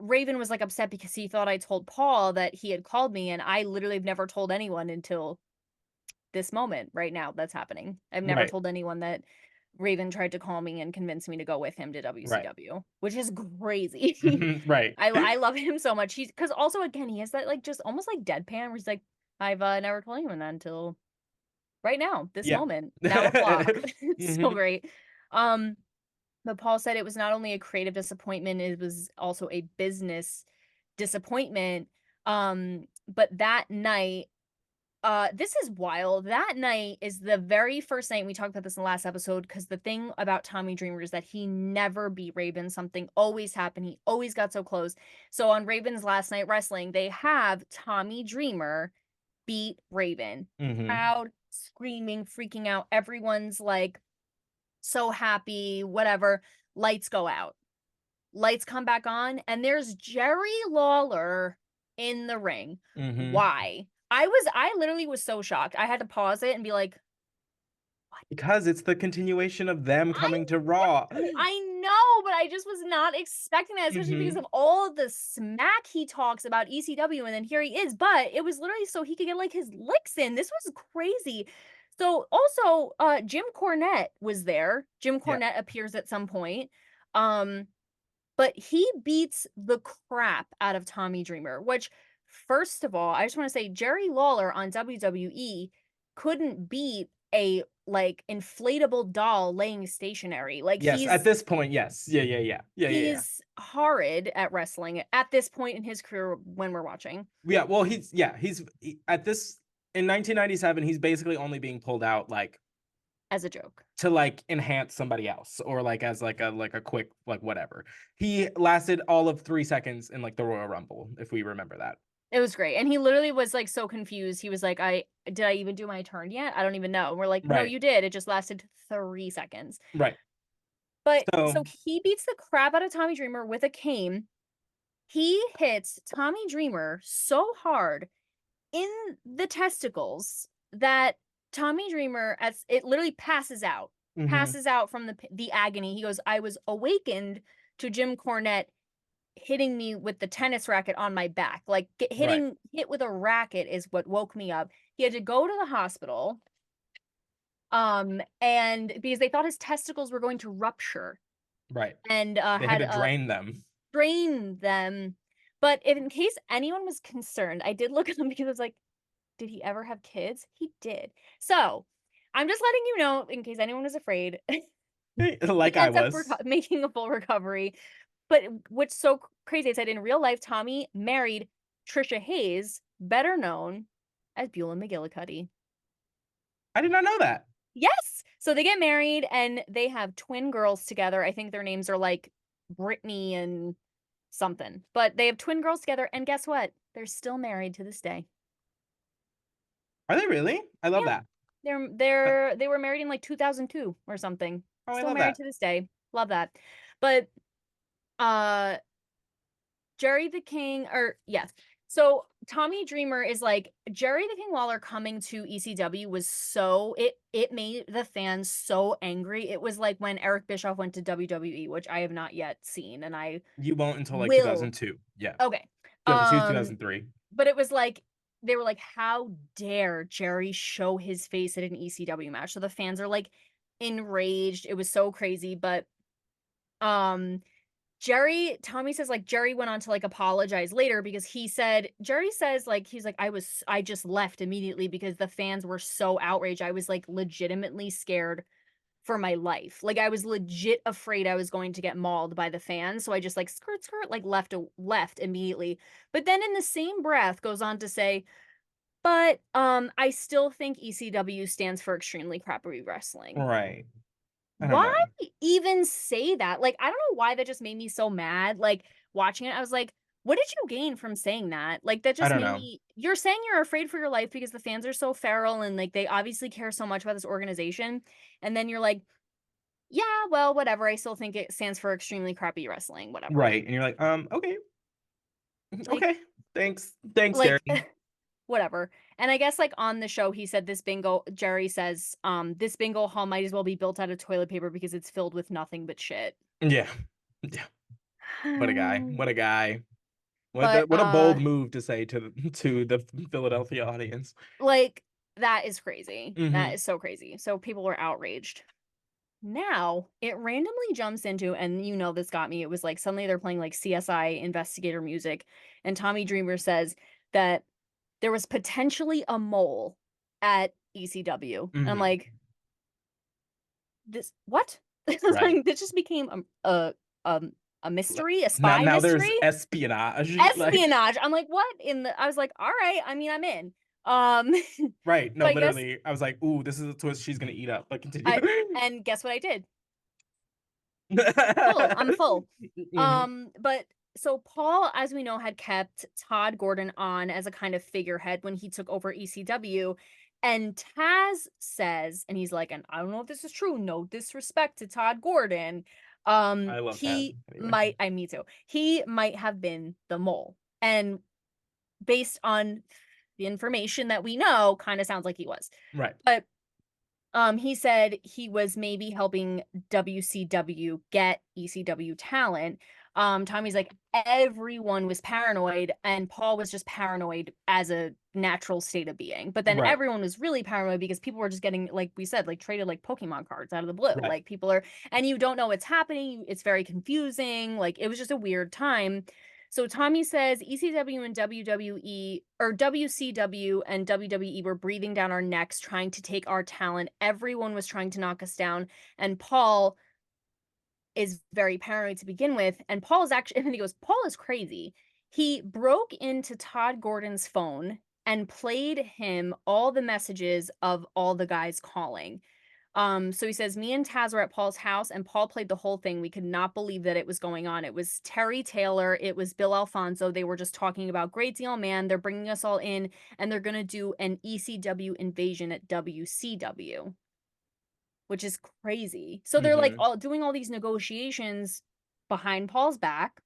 Raven was like upset because he thought I told Paul that he had called me, and I literally have never told anyone until this moment right now that's happening. I've never
Right.
told anyone that Raven tried to call me and convince me to go with him to
Right.
WCW, which is crazy.
Mhm, right.
I love him so much. He's because also again he has that like just almost like deadpan where he's like, I've never told anyone that until right now, this
Yeah.
moment, now o'clock. It's so
Mhm.
great. Um, but Paul said it was not only a creative disappointment, it was also a business disappointment. But that night, this is wild. That night is the very first night we talked about this in the last episode because the thing about Tommy Dreamer is that he never beat Raven. Something always happened. He always got so close. So on Raven's last night wrestling, they have Tommy Dreamer beat Raven.
Mhm.
Crowd screaming, freaking out. Everyone's like so happy, whatever. Lights go out. Lights come back on, and there's Jerry Lawler in the ring.
Mhm.
Why? I literally was so shocked. I had to pause it and be like,
Because it's the continuation of them
I
coming to Raw.
I know, but I just was not expecting that, especially because of all of the smack he talks about ECW, and then here he is. But it was literally so he could get like his licks in. This was crazy. So also, Jim Cornette was there. Jim
Yeah.
Cornette appears at some point. But he beats the crap out of Tommy Dreamer, which, first of all, I just want to say Jerry Lawler on WWE couldn't beat a like inflatable doll laying stationary. Like
Yes, at this point, yes. Yeah.
he's horrid at wrestling at this point in his career when we're watching.
Yeah, well, at this in 1997, he's basically only being pulled out like
As a joke.
to like enhance somebody else or like as like a quick like whatever. He lasted all of 3 seconds in like the Royal Rumble, if we remember that.
It was great. And he literally was like so confused. He was like, did I even do my turn yet? I don't even know. And we're like, no,
Right.
you did. It just lasted 3 seconds.
Right.
But
So
so he beats the crap out of Tommy Dreamer with a cane. He hits Tommy Dreamer so hard in the testicles that Tommy Dreamer, as it literally passes out from the agony. He goes, I was awakened to Jim Cornette hitting me with the tennis racket on my back. Like hit with a racket is what woke me up. He had to go to the hospital. And because they thought his testicles were going to rupture.
Right.
And
they had to drain them.
Drain them. But if in case anyone was concerned, I did look at them because I was like, did he ever have kids? He did. So I'm just letting you know in case anyone was afraid.
Like I was
making a full recovery. But what's so crazy is that in real life, Tommy married Trisha Hayes, better known as Beulah McGillicuddy.
I did not know that.
Yes. So they get married and they have twin girls together. I think their names are like Brittany and something. But they have twin girls together, and guess what? They're still married to this day.
Are they really? I love that.
They were married in like 2002 or something.
Oh,
Still
I love
married
that.
to this day. Love that. But Jerry the King, or yes. So Tommy Dreamer is like Jerry the King Lawler coming to ECW was so it made the fans so angry. It was like when Eric Bischoff went to WWE, which I have not yet seen, and
you won't until like
will.
2002. Yeah.
Okay.
2003.
But it was like they were like, how dare Jerry show his face at an ECW match? So the fans are like enraged. It was so crazy. But Tommy says like Jerry went on to like apologize later because Jerry says like he's like I just left immediately because the fans were so outraged. I was like legitimately scared for my life. Like I was legit afraid I was going to get mauled by the fans. So I just like skirt like left immediately. But then in the same breath goes on to say, but I still think ECW stands for extremely crappy wrestling.
Right.
Why even say that? Like I don't know why that just made me so mad. Like watching it, I was like, what did you gain from saying that? Like that just made me you're saying you're afraid for your life because the fans are so feral and like they obviously care so much about this organization. And then you're like, yeah, well, whatever. I still think it stands for extremely crappy wrestling, whatever.
Right. And you're like, okay.
Like,
okay. Thanks,
like,
Jerry.
Whatever. And I guess like on the show, he said Jerry says, this bingo hall might as well be built out of toilet paper because it's filled with nothing but shit.
Yeah. What a guy. What a guy.
But,
what a bold move to say to the Philadelphia audience.
Like, that is crazy. That is so crazy. So people were outraged. Now it randomly jumps into, and you know this got me, it was like suddenly they're playing like CSI investigator music, and Tommy Dreamer says that there was potentially a mole at ECW. And I'm like, this what? Like, this just became a mystery, a spy
now
mystery.
There's espionage.
Espionage. I'm like, what? I was like, all right, I mean, I'm in.
Right. No, literally, I was like, ooh, this is a twist she's gonna eat up. Like, continue.
And guess what I did? I'm full. But so Paul, as we know, had kept Todd Gordon on as a kind of figurehead when he took over ECW. And Taz says, and he's like, and I don't know if this is true, no disrespect to Todd Gordon.
I love
he
anyway.
me too. He might have been the mole. And based on the information that we know kind of sounds like he was.
Right.
But he said he was maybe helping WCW get ECW talent. Tommy's like, everyone was paranoid, and Paul was just paranoid as a natural state of being. But then
Right.
everyone was really paranoid because people were just getting, like we said, like traded like Pokemon cards out of the blue.
Right.
Like people are, and you don't know what's happening. It's very confusing. Like it was just a weird time. So Tommy says ECW and WWE, or WCW and WWE, were breathing down our necks, trying to take our talent. Everyone was trying to knock us down. And Paul is very paranoid to begin with. And Paul is actually, and then he goes, Paul is crazy. He broke into Todd Gordon's phone and played him all the messages of all the guys calling. So he says, me and Taz were at Paul's house and Paul played the whole thing. We could not believe that it was going on. It was Terry Taylor. It was Bill Alfonso. They were just talking about Great Deal Man. They're bringing us all in and they're going to do an ECW invasion at WCW, which is crazy. So they're like all doing all these negotiations behind Paul's back.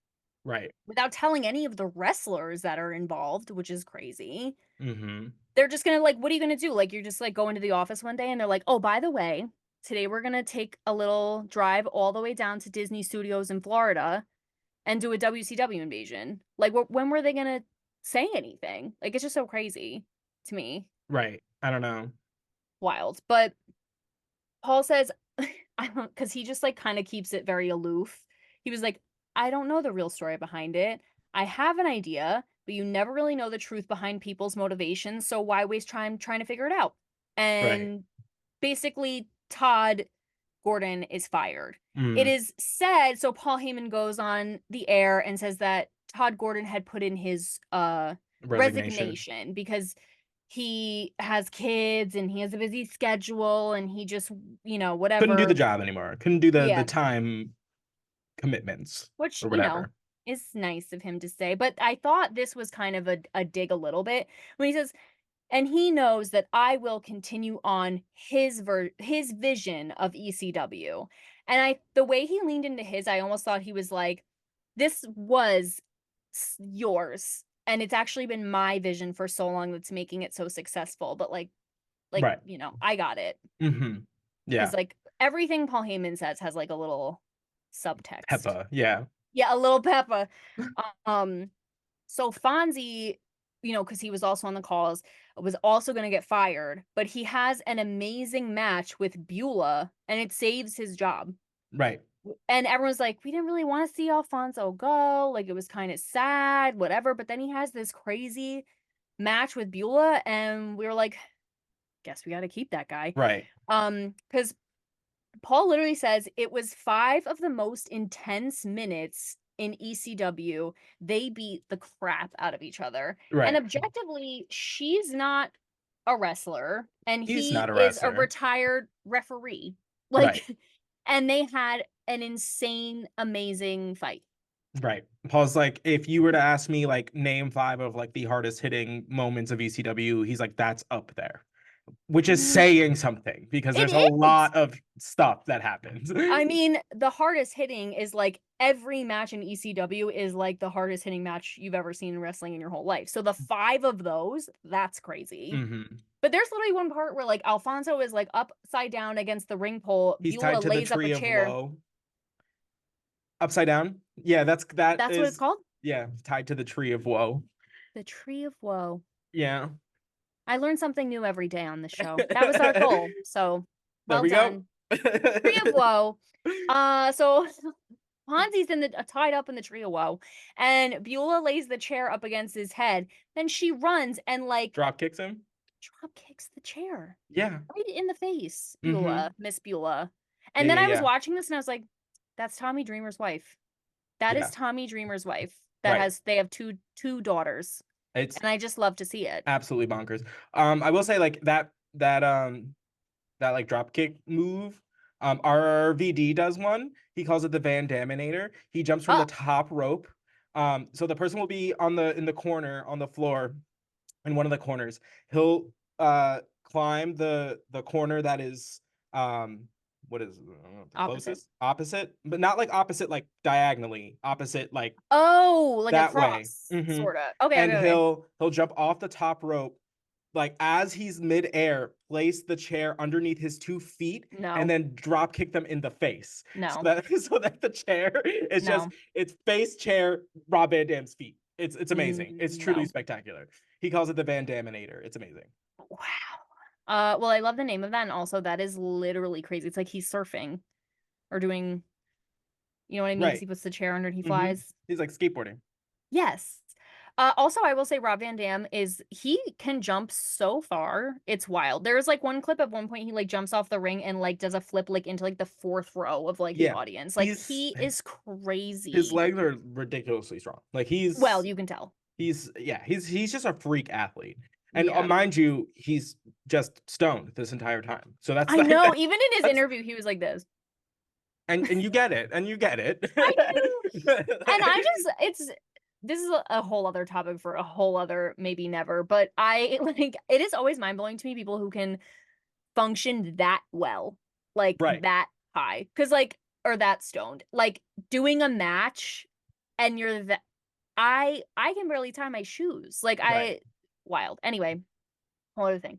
Right.
Without telling any of the wrestlers that are involved, which is crazy.
Mm-hmm.
They're just gonna like, what are you gonna do? Like, you're just like go into the office one day and they're like, oh, by the way, today we're gonna take a little drive all the way down to Disney Studios in Florida and do a WCW invasion. Like, when were they gonna say anything? Like, it's just so crazy to me.
Right. I don't know.
Wild. But Paul says, I don't, because he just like kind of keeps it very aloof. He was like, I don't know the real story behind it. I have an idea, but you never really know the truth behind people's motivations. So why waste time trying to figure it out? And basically, Todd Gordon is fired. It is said, so Paul Heyman goes on the air and says that Todd Gordon had put in his resignation because he has kids and he has a busy schedule and he just, whatever.
Couldn't do the job anymore. Couldn't do the
Yeah.
time commitments,
which,
or whatever.
is nice of him to say. But I thought this was kind of a dig a little bit when he says, and he knows that I will continue on his vision of ECW. And the way he leaned into his, I almost thought he was like, this was yours. And it's actually been my vision for so long that's making it so successful. But like,
Right.
I got it.
Mm-hmm. Yeah.
Because like everything Paul Heyman says has like a little subtext.
Peppa. Yeah.
Yeah, a little Peppa. So Fonzie, because he was also on the calls, was also going to get fired, but he has an amazing match with Beulah and it saves his job.
Right.
And everyone's like, we didn't really want to see Alfonso go. Like, it was kind of sad, whatever. But then he has this crazy match with Beulah, and we were like, guess we got to keep that guy.
Right.
Because Paul literally says it was 5 of the most intense minutes in ECW. They beat the crap out of each other.
Right.
And objectively, she's not a wrestler, and
He's
he
not a
is a
wrestler.
retired referee. Like,
right.
And they had an insane, amazing fight.
Right. Paul's like, if you were to ask me, like, name 5 of like the hardest hitting moments of ECW, he's like, that's up there. Which is saying something, because there's a lot of stuff that happens.
I mean, the hardest hitting is like every match in ECW is like the hardest hitting match you've ever seen in wrestling in your whole life. So the 5 of those, that's crazy. But there's literally one part where like Alfonso is like upside down against the ring pole.
He's
Beulah
tied to
lays
the tree
up a chair.
of woe. Upside down? Yeah, that's
what it's called?
Yeah, tied to the tree of woe.
The tree of woe.
Yeah.
I learn something new every day on the show. That was our goal. So well done.
Go.
Tree of woe. So Fonzie's tied up in the tree of woe, and Beulah lays the chair up against his head. Then she runs and like
drop kicks him.
Drop kicks the chair.
Yeah.
Right in the face. Beulah, Miss Beulah. And then I was watching this and I was like, that's Tommy Dreamer's wife. That is Tommy Dreamer's wife. They have two daughters. And I just love to see it.
Absolutely bonkers. I will say like that like drop kick move. RVD does one. He calls it the Van Daminator. He jumps from the top rope. So the person will be in the corner on the floor, in one of the corners. He'll climb the corner that is what is the
Opposite.
closest opposite, but not like opposite like diagonally, opposite like
Oh, like a
that way.
cross, sort of. Okay,
And
okay, okay.
he'll jump off the top rope, like as he's midair, place the chair underneath his 2 feet, and
No,
then drop kick them in the face. So
no,
that so that the chair is just
no,
it's face chair Rob Van Dam's feet. It's amazing. It's truly
no.
spectacular. He calls it the Van Daminator. It's amazing.
Wow. Well, I love the name of that, and also that is literally crazy. It's like he's surfing or doing, you know what I mean? Because
Right.
he puts the chair under and he
Mm-hmm.
flies.
He's like skateboarding.
Yes. Also, I will say Rob Van Dam he can jump so far. It's wild. There's like one clip at one point he like jumps off the ring and like does a flip like into like the fourth row of like the
Yeah.
audience. Like he is
His
crazy.
legs are ridiculously strong. Like
Well, you can tell.
he's just a freak athlete. And
Yeah.
mind you, he's just stoned this entire time. So that's
I
like
know. Even in his
that's
interview, he was like this.
and you get it. And you get it.
I do. And this is a whole other topic for a whole other maybe never, but I like it is always mind-blowing to me people who can function that well, like
Right.
that high. Cause like or that stoned. Like doing a match and you're that I can barely tie my shoes. Like
Right.
wild. Anyway, whole other thing.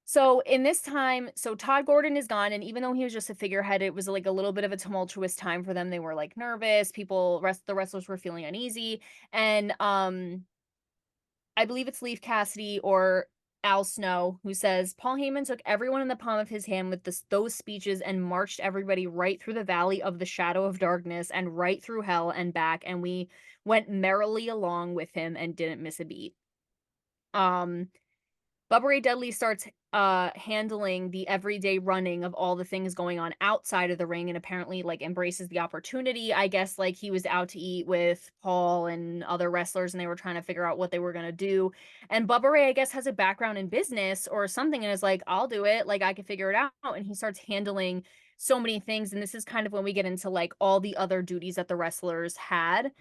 So in this time, so Todd Gordon is gone, and even though he was just a figurehead, it was like a little bit of a tumultuous time for them. They were like nervous. The wrestlers were feeling uneasy, and I believe it's Leif Cassidy or Al Snow who says Paul Heyman took everyone in the palm of his hand with those speeches and marched everybody right through the valley of the shadow of darkness and right through hell and back, and we went merrily along with him and didn't miss a beat. Bubba Ray Dudley starts handling the everyday running of all the things going on outside of the ring and apparently like embraces the opportunity. I guess like he was out to eat with Paul and other wrestlers and they were trying to figure out what they were going to do. And Bubba Ray, I guess, has a background in business or something and is like, I'll do it. Like I can figure it out. And he starts handling so many things. And this is kind of when we get into like all the other duties that the wrestlers had.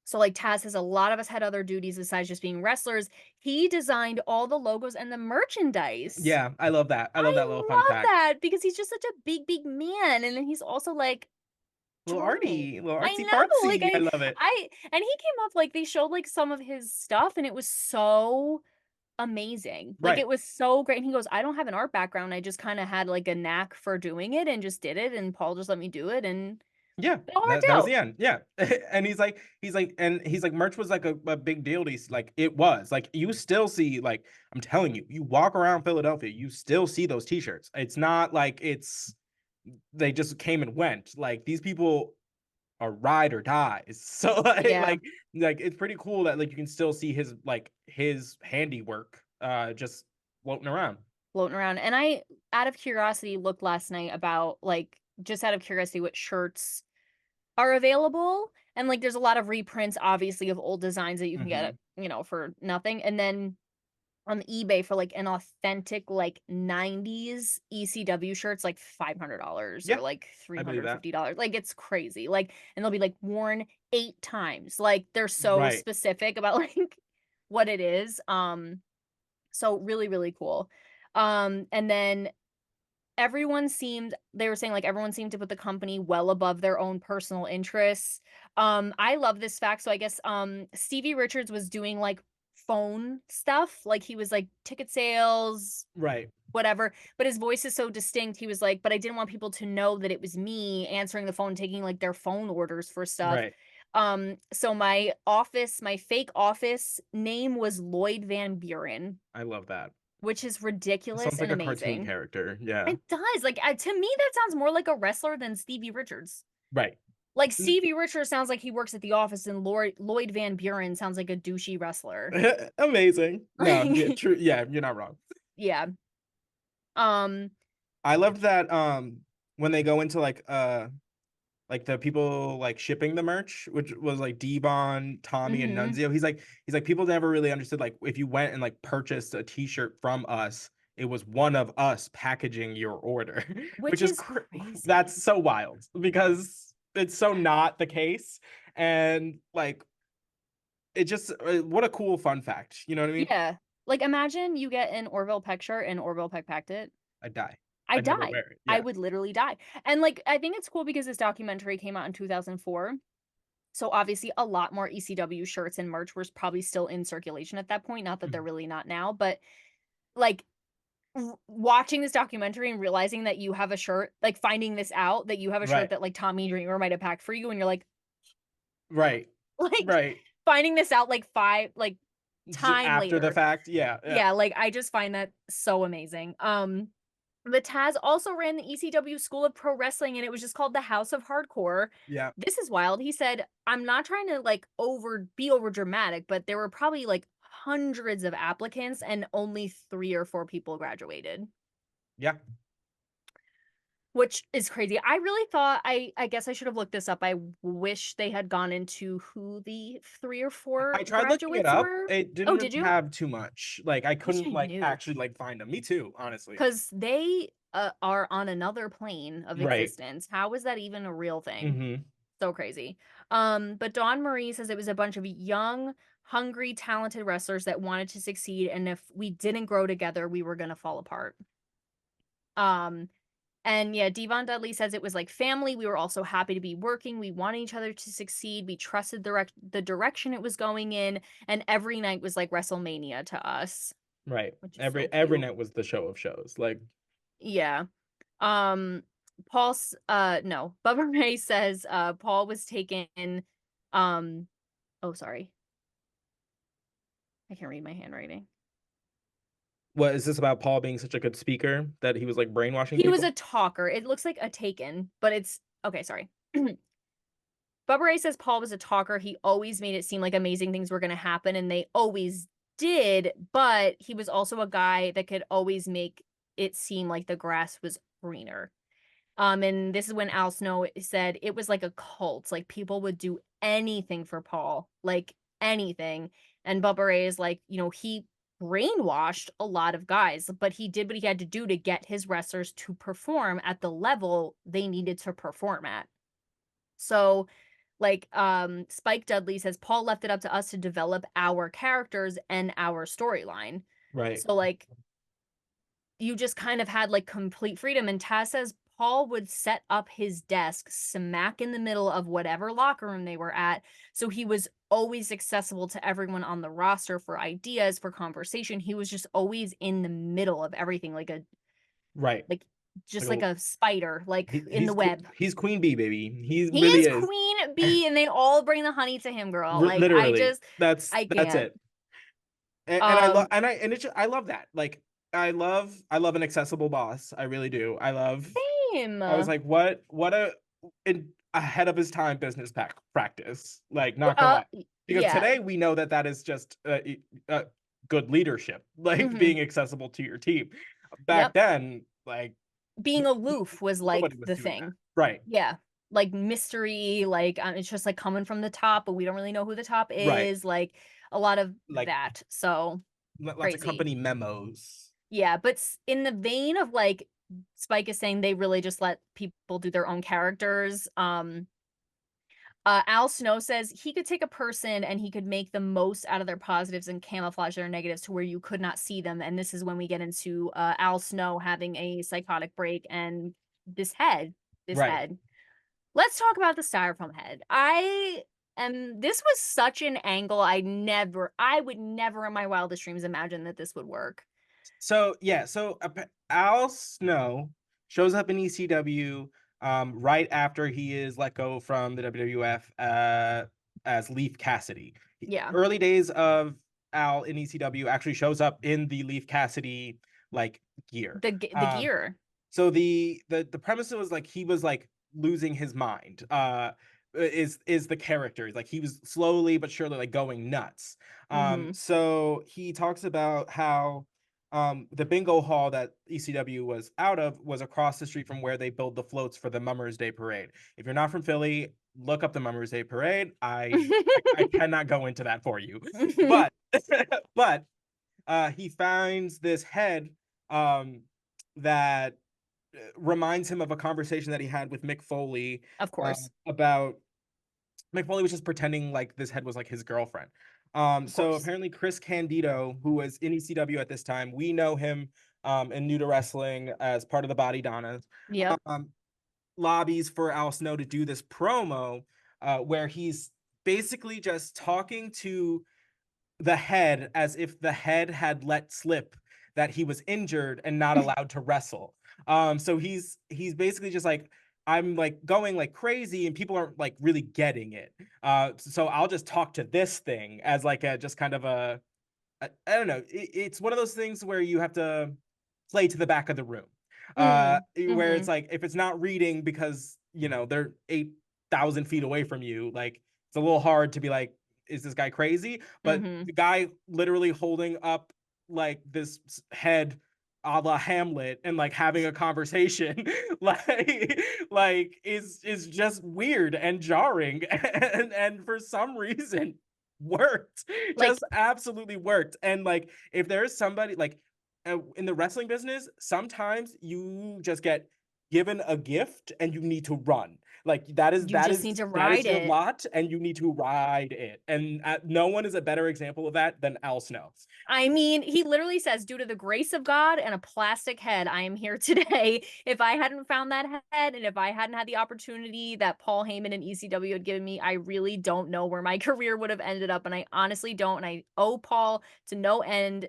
So like Taz has a lot of us had other duties besides just being wrestlers. He designed all the logos and the merchandise.
Yeah, I love that. I love that little fun fact.
That because he's just such a big man, and then he's also like
Little
charming.
arty, little
I
artsy
know,
fartsy.
like
I love it.
And he came up like they showed like some of his stuff, and it was so amazing. Like
Right.
it was so great. And he goes, I don't have an art background. I just kind of had like a knack for doing it and just did it. And Paul just let me do it, and
Yeah,
it all worked
that was
out.
the end. Yeah. And he's like, merch was like a big deal. He's like, it was like, you still see, like, I'm telling you, you walk around Philadelphia, you still see those t-shirts. It's not like they just came and went. Like these people are ride or dies. So
Yeah.
like it's pretty cool that like you can still see his handiwork just floating around.
And I, out of curiosity, looked last night about like just out of curiosity what shirts are available. And like there's a lot of reprints, obviously, of old designs that you can get, you know, for nothing. And then on eBay for like an authentic like 90s ECW shirts, like $500
Yeah,
or like
I believe that.
$350. Like it's crazy. Like, and they'll be like worn 8 times. Like they're so
Right.
specific about like what it is. So really, really cool. And then they were saying like everyone seemed to put the company well above their own personal interests. I love this fact. So I guess Stevie Richards was doing like phone stuff, like he was like ticket sales,
Right.
whatever, but his voice is so distinct. He was like, but I didn't want people to know that it was me answering the phone, taking like their phone orders for stuff.
Right.
So my fake office name was Lloyd Van Buren.
I love that.
Which is ridiculous
Sounds like
and
a cartoon
amazing.
character. Yeah.
It does. Like to me, that sounds more like a wrestler than Stevie Richards.
Right.
Like Stevie Richards sounds like he works at the office, and Lloyd Van Buren sounds like a douchey wrestler.
Amazing. No, yeah, true. Yeah, you're not wrong.
Yeah.
I loved that when they go into like the people like shipping the merch, which was like Devon, Tommy, and Nunzio. He's like people never really understood like if you went and like purchased a t-shirt from us, it was one of us packaging your order.
Which is crazy.
That's so wild because it's so not the case. And like it just what a cool fun fact. You know what I mean?
Yeah. Like imagine you get an Orville Peck shirt and Orville Peck packed it.
I'd die.
I'd
I'd never
die.
wear it.
I
Yeah.
would literally die. And like, I think it's cool because this documentary came out in 2004. So obviously a lot more ECW shirts and merch was probably still in circulation at that point. Not that they're
Mhm.
really not now, but like watching this documentary and realizing that you have a shirt, like finding this out that you have a shirt
Right.
that like Tommy Dreamer might have packed for you, and you're like,
Right.
like
Right.
finding this out like time
After the
later.
fact. Yeah. Yeah.
Yeah, like I just find that so amazing. But Taz also ran the ECW School of Pro Wrestling, and it was just called the House of Hardcore.
Yeah.
This is wild. He said, "I'm not trying to like be over dramatic, but there were probably like hundreds of applicants and only 3 or 4 people graduated."
Yeah.
Which is crazy. I really thought I guess I should have looked this up. I wish they had gone into who the 3 or 4
I tried looking it
graduates
up.
were.
It didn't
Oh,
really
did you?
have too much. Like I
Wish
couldn't
I
like
knew.
actually like find them. Me too, honestly.
'Cause they, are on another plane of
Right.
existence. How is that even a real thing?
Mhm.
So crazy. But Dawn Marie says it was a bunch of young, hungry, talented wrestlers that wanted to succeed, and if we didn't grow together, we were gonna fall apart. Um, and yeah, Devon Dudley says it was like family. We were also happy to be working. We wanted each other to succeed. We trusted the direction it was going in, and every night was like WrestleMania to us,
Right.
which is so
Every
cute.
night was the show of shows. Like
Yeah. Um, no, Bubba Ray says Paul was taken. Um, oh, sorry. I can't read my handwriting.
what is this about Paul being such a good speaker that he was like brainwashing
He was
people?
a talker. It looks like a taken, but it's okay. Sorry. Bubba Ray says Paul was a talker. He always made it seem like amazing things were going to happen, and they always did. But he was also a guy that could always make it seem like the grass was greener. And this is when Al Snow said it was like a cult. Like people would do anything for Paul, like anything. And Bubba Ray is like, he brainwashed a lot of guys, but he did what he had to do to get his wrestlers to perform at the level they needed to perform at. So, like, Spike Dudley says, Paul left it up to us to develop our characters and our storyline.
Right.
So, like, you just kind of had like complete freedom. And Taz says Paul would set up his desk smack in the middle of whatever locker room they were at. So he was always accessible to everyone on the roster for ideas, for conversation. He was just always in the middle of everything,
Right.
like just
Like
like a spider, like in the
he's
web.
he's Queen Bee, baby. He
He
really
is
is.
Queen Bee, and they all bring the honey to him, girl. Like
Literally.
I
That's
can't.
it. And I love
Um,
I love that. Like I love an accessible boss. I really do. I was
same.
like, what ahead of his time business practice. Like, not gonna lie, because
Yeah.
today we know that that is just good leadership, like
Hmm.
being accessible to your team. Back
Yep.
then, like
Being aloof was
nobody
like
was
the
doing that.
thing.
Right,
Yeah. Like mystery, like it's just like coming from the top, but we don't really know who the top
right.
is. Like a lot of
Like
that. So
lots of
crazy.
company memos.
Yeah, but in the vein of like Spike is saying they really just let people do their own characters. Al Snow says he could take a person and he could make the most out of their positives and camouflage their negatives to where you could not see them. And this is when we get into Al Snow having a psychotic break and this head, this
Right.
head. Let's talk about the styrofoam head. This was such an angle I would never in my wildest dreams imagine that this would work.
So yeah, so Al Snow shows up in ECW right after he is let go from the WWF as Leaf Cassidy.
Yeah.
Early days of Al in ECW actually shows up in the Leaf Cassidy like gear.
The gear.
So the premise was like he was like losing his mind. Is the character like he was slowly but surely like going nuts.
Mm-hmm.
So he talks about how the bingo hall that ECW was out of was across the street from where they build the floats for the Mummers Day Parade. If you're not from Philly, look up the Mummers Day Parade. I cannot go into that for you, but but he finds this head that reminds him of a conversation that he had with Mick Foley
Of course.
about Mick Foley was just pretending like this head was like his girlfriend.
Of
So
course.
apparently Chris Candido, who was in ECW at this time, we know him in New to Wrestling as part of the Body Donnas.
Yep.
Lobbies for Al Snow to do this promo where he's basically just talking to the head as if the head had let slip that he was injured and not allowed to wrestle. So he's basically just like, I'm like going like crazy and people aren't like really getting it. So I'll just talk to this thing as like a just kind of I don't know. It's one of those things where you have to play to the back of the room. Where it's like if it's not reading because they're 8,000 feet away from you, like it's a little hard to be like, is this guy crazy? But the guy literally holding up like this head a la Hamlet and like having a conversation like is just weird and jarring and for some reason worked.
Like,
Just absolutely worked. And like if there's somebody like in the wrestling business, sometimes you just get given a gift and you need to run. Like that is
you just need to ride
your
it.
lot and you need to ride it. And no one is a better example of that than Al Snow.
I mean, he literally says, due to the grace of God and a plastic head, I am here today. If I hadn't found that head and if I hadn't had the opportunity that Paul Heyman and ECW had given me, I really don't know where my career would have ended up. And I honestly don't. And I owe Paul to no end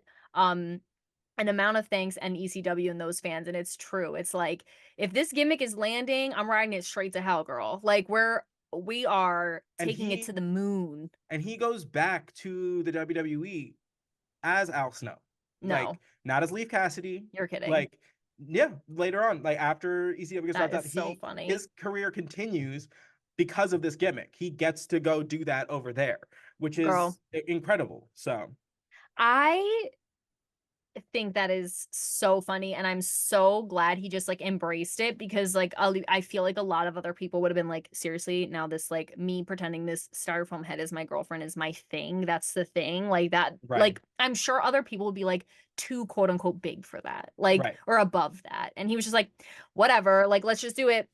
an amount of thanks and ECW and those fans. And it's true. It's like, if this gimmick is landing, I'm riding it straight to hell, girl. Like we are taking it to the moon.
And he goes back to the WWE as Al Snow.
No.
Like, not as Leif Cassidy.
You're kidding.
Like, yeah, later on, like after ECW gets wrapped up,
so funny.
His career continues because of this gimmick. He gets to go do that over there, which is incredible. So
I think that is so funny, and I'm so glad he just like embraced it, because like I feel like a lot of other people would have been like, seriously, now this like me pretending this styrofoam head is my girlfriend is my thing, that's the thing, like that, like I'm sure other people would be like too quote unquote big for that, like or above that, and he was just like, whatever, like let's just do it.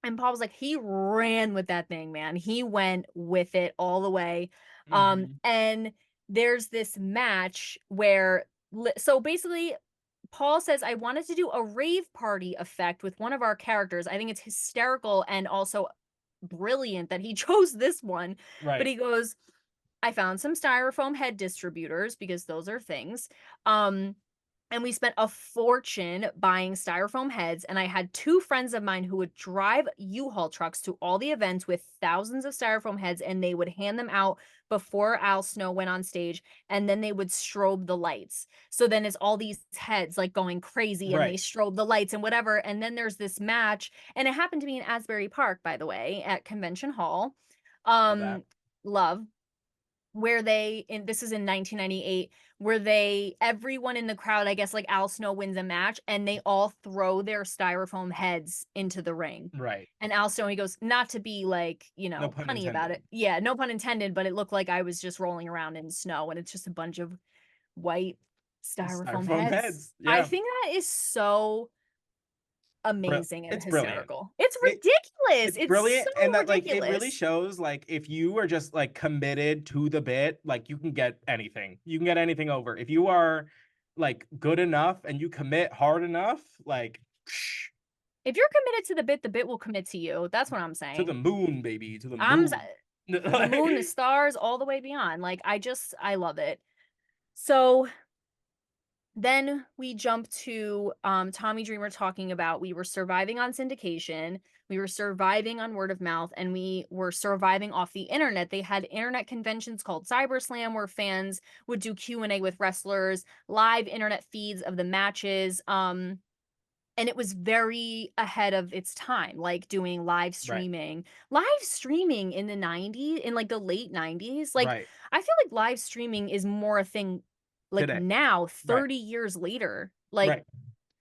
And Paul was like, he ran with that thing, man. He went with it all the way. And there's this match where, so basically, Paul says, I wanted to do a rave party effect with one of our characters. I think it's hysterical and also brilliant that he chose this one. But he goes, I found some styrofoam head distributors, because those are things. And we spent a fortune buying styrofoam heads. And I had two friends of mine who would drive U-Haul trucks to all the events with thousands of styrofoam heads, and they would hand them out before Al Snow went on stage, and then they would strobe the lights. So then it's all these heads like going crazy, and they strobe the lights and whatever. And then there's this match, and it happened to be in Asbury Park, by the way, at Convention Hall. Love. Where this is in 1998, where everyone in the crowd, I guess like Al Snow wins a match, and they all throw their styrofoam heads into the ring. And Al Snow, he goes, not to be like,
no
punny about it. Yeah, no pun intended, but it looked like I was just rolling around in snow, and it's just a bunch of white styrofoam heads. Yeah. I think that is so amazing and hysterical. It's ridiculous. It's brilliant, so
and that
ridiculous.
Like it really shows like if you are just like committed to the bit, like you can get anything. You can get anything over. If you are like good enough and you commit hard enough, like
if you're committed to the bit will commit to you. That's what I'm saying.
To the moon, baby. To the moon.
The moon, the stars, all the way beyond. Like I love it. So then we jump to Tommy Dreamer talking about, we were surviving on syndication, we were surviving on word of mouth, and we were surviving off the internet. They had internet conventions called CyberSlam where fans would do Q&A with wrestlers, live internet feeds of the matches. And it was very ahead of its time, like doing live streaming. Live streaming in the 90s, in like the late 90s. Like I feel like live streaming is more a thing like today. Now 30 years later, like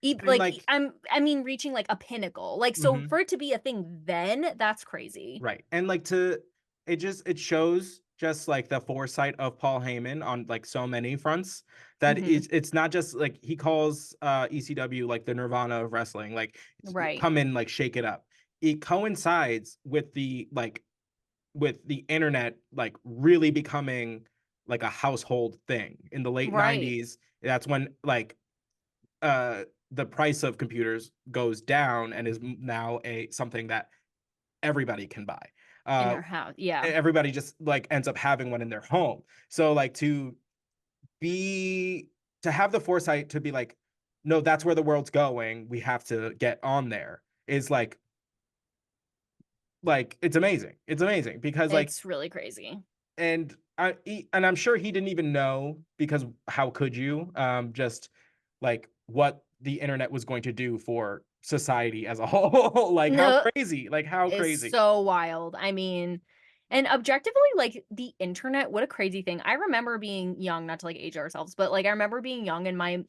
I mean reaching like a pinnacle, like so for it to be a thing then, that's crazy,
and like it shows just like the foresight of Paul Heyman on like so many fronts, that it's not just like he calls ECW like the Nirvana of wrestling, like come in, like shake it up. It coincides with the internet like really becoming like a household thing in the late 90s. That's when like the price of computers goes down and is now something that everybody can buy.
In
Uh,
their house. Yeah.
everybody just like ends up having one in their home. So like be to have the foresight to be like, no, that's where the world's going. We have to get on there. Is like it's amazing. It's amazing because like
It's really crazy.
and and I'm sure he didn't even know because how could you just like what the internet was going to do for society as a whole. Like how
No,
crazy, like how
it's
crazy.
so wild. I mean, and objectively, like the internet, what a crazy thing. I remember being young, not to like age ourselves, but like I remember being young and my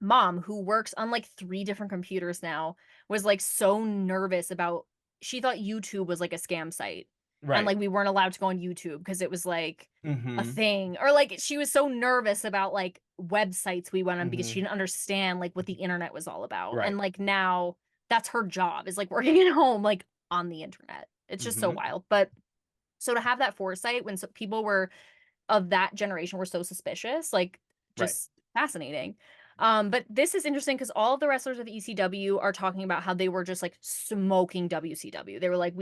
mom, who works on like 3 different computers now, was like so nervous about she thought YouTube was like a scam site. And
Right.
like we weren't allowed to go on YouTube because it was like a
Mm-hmm.
thing. Or like she was so nervous about like websites we went on because she
Mm-hmm.
didn't understand like what the internet was all about.
Right.
And like now that's her job is like working at home like on the internet. It's just so
Mm-hmm.
wild. But so to have that foresight when people were of that generation were so suspicious, like
Right.
just fascinating. But this is interesting because all of the wrestlers of ECW are talking about how they were just like smoking WCW. They were like,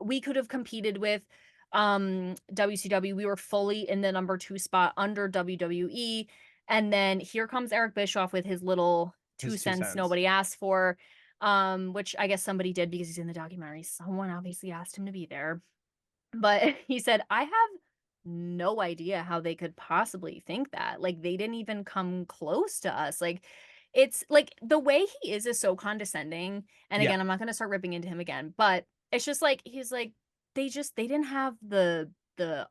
we could have competed with WCW. We were fully in the number 2 spot under WWE. And then here comes Eric Bischoff with his little two
His two
cents
cents.
nobody asked for. Which I guess somebody did because he's in the documentary. Someone obviously asked him to be there. But he said, I have no idea how they could possibly think that. Like, they didn't even come close to us. Like, it's like the way he is so condescending. And
Yeah.
again, I'm not going to start ripping into him again, but it's just like, he's like, they didn't have the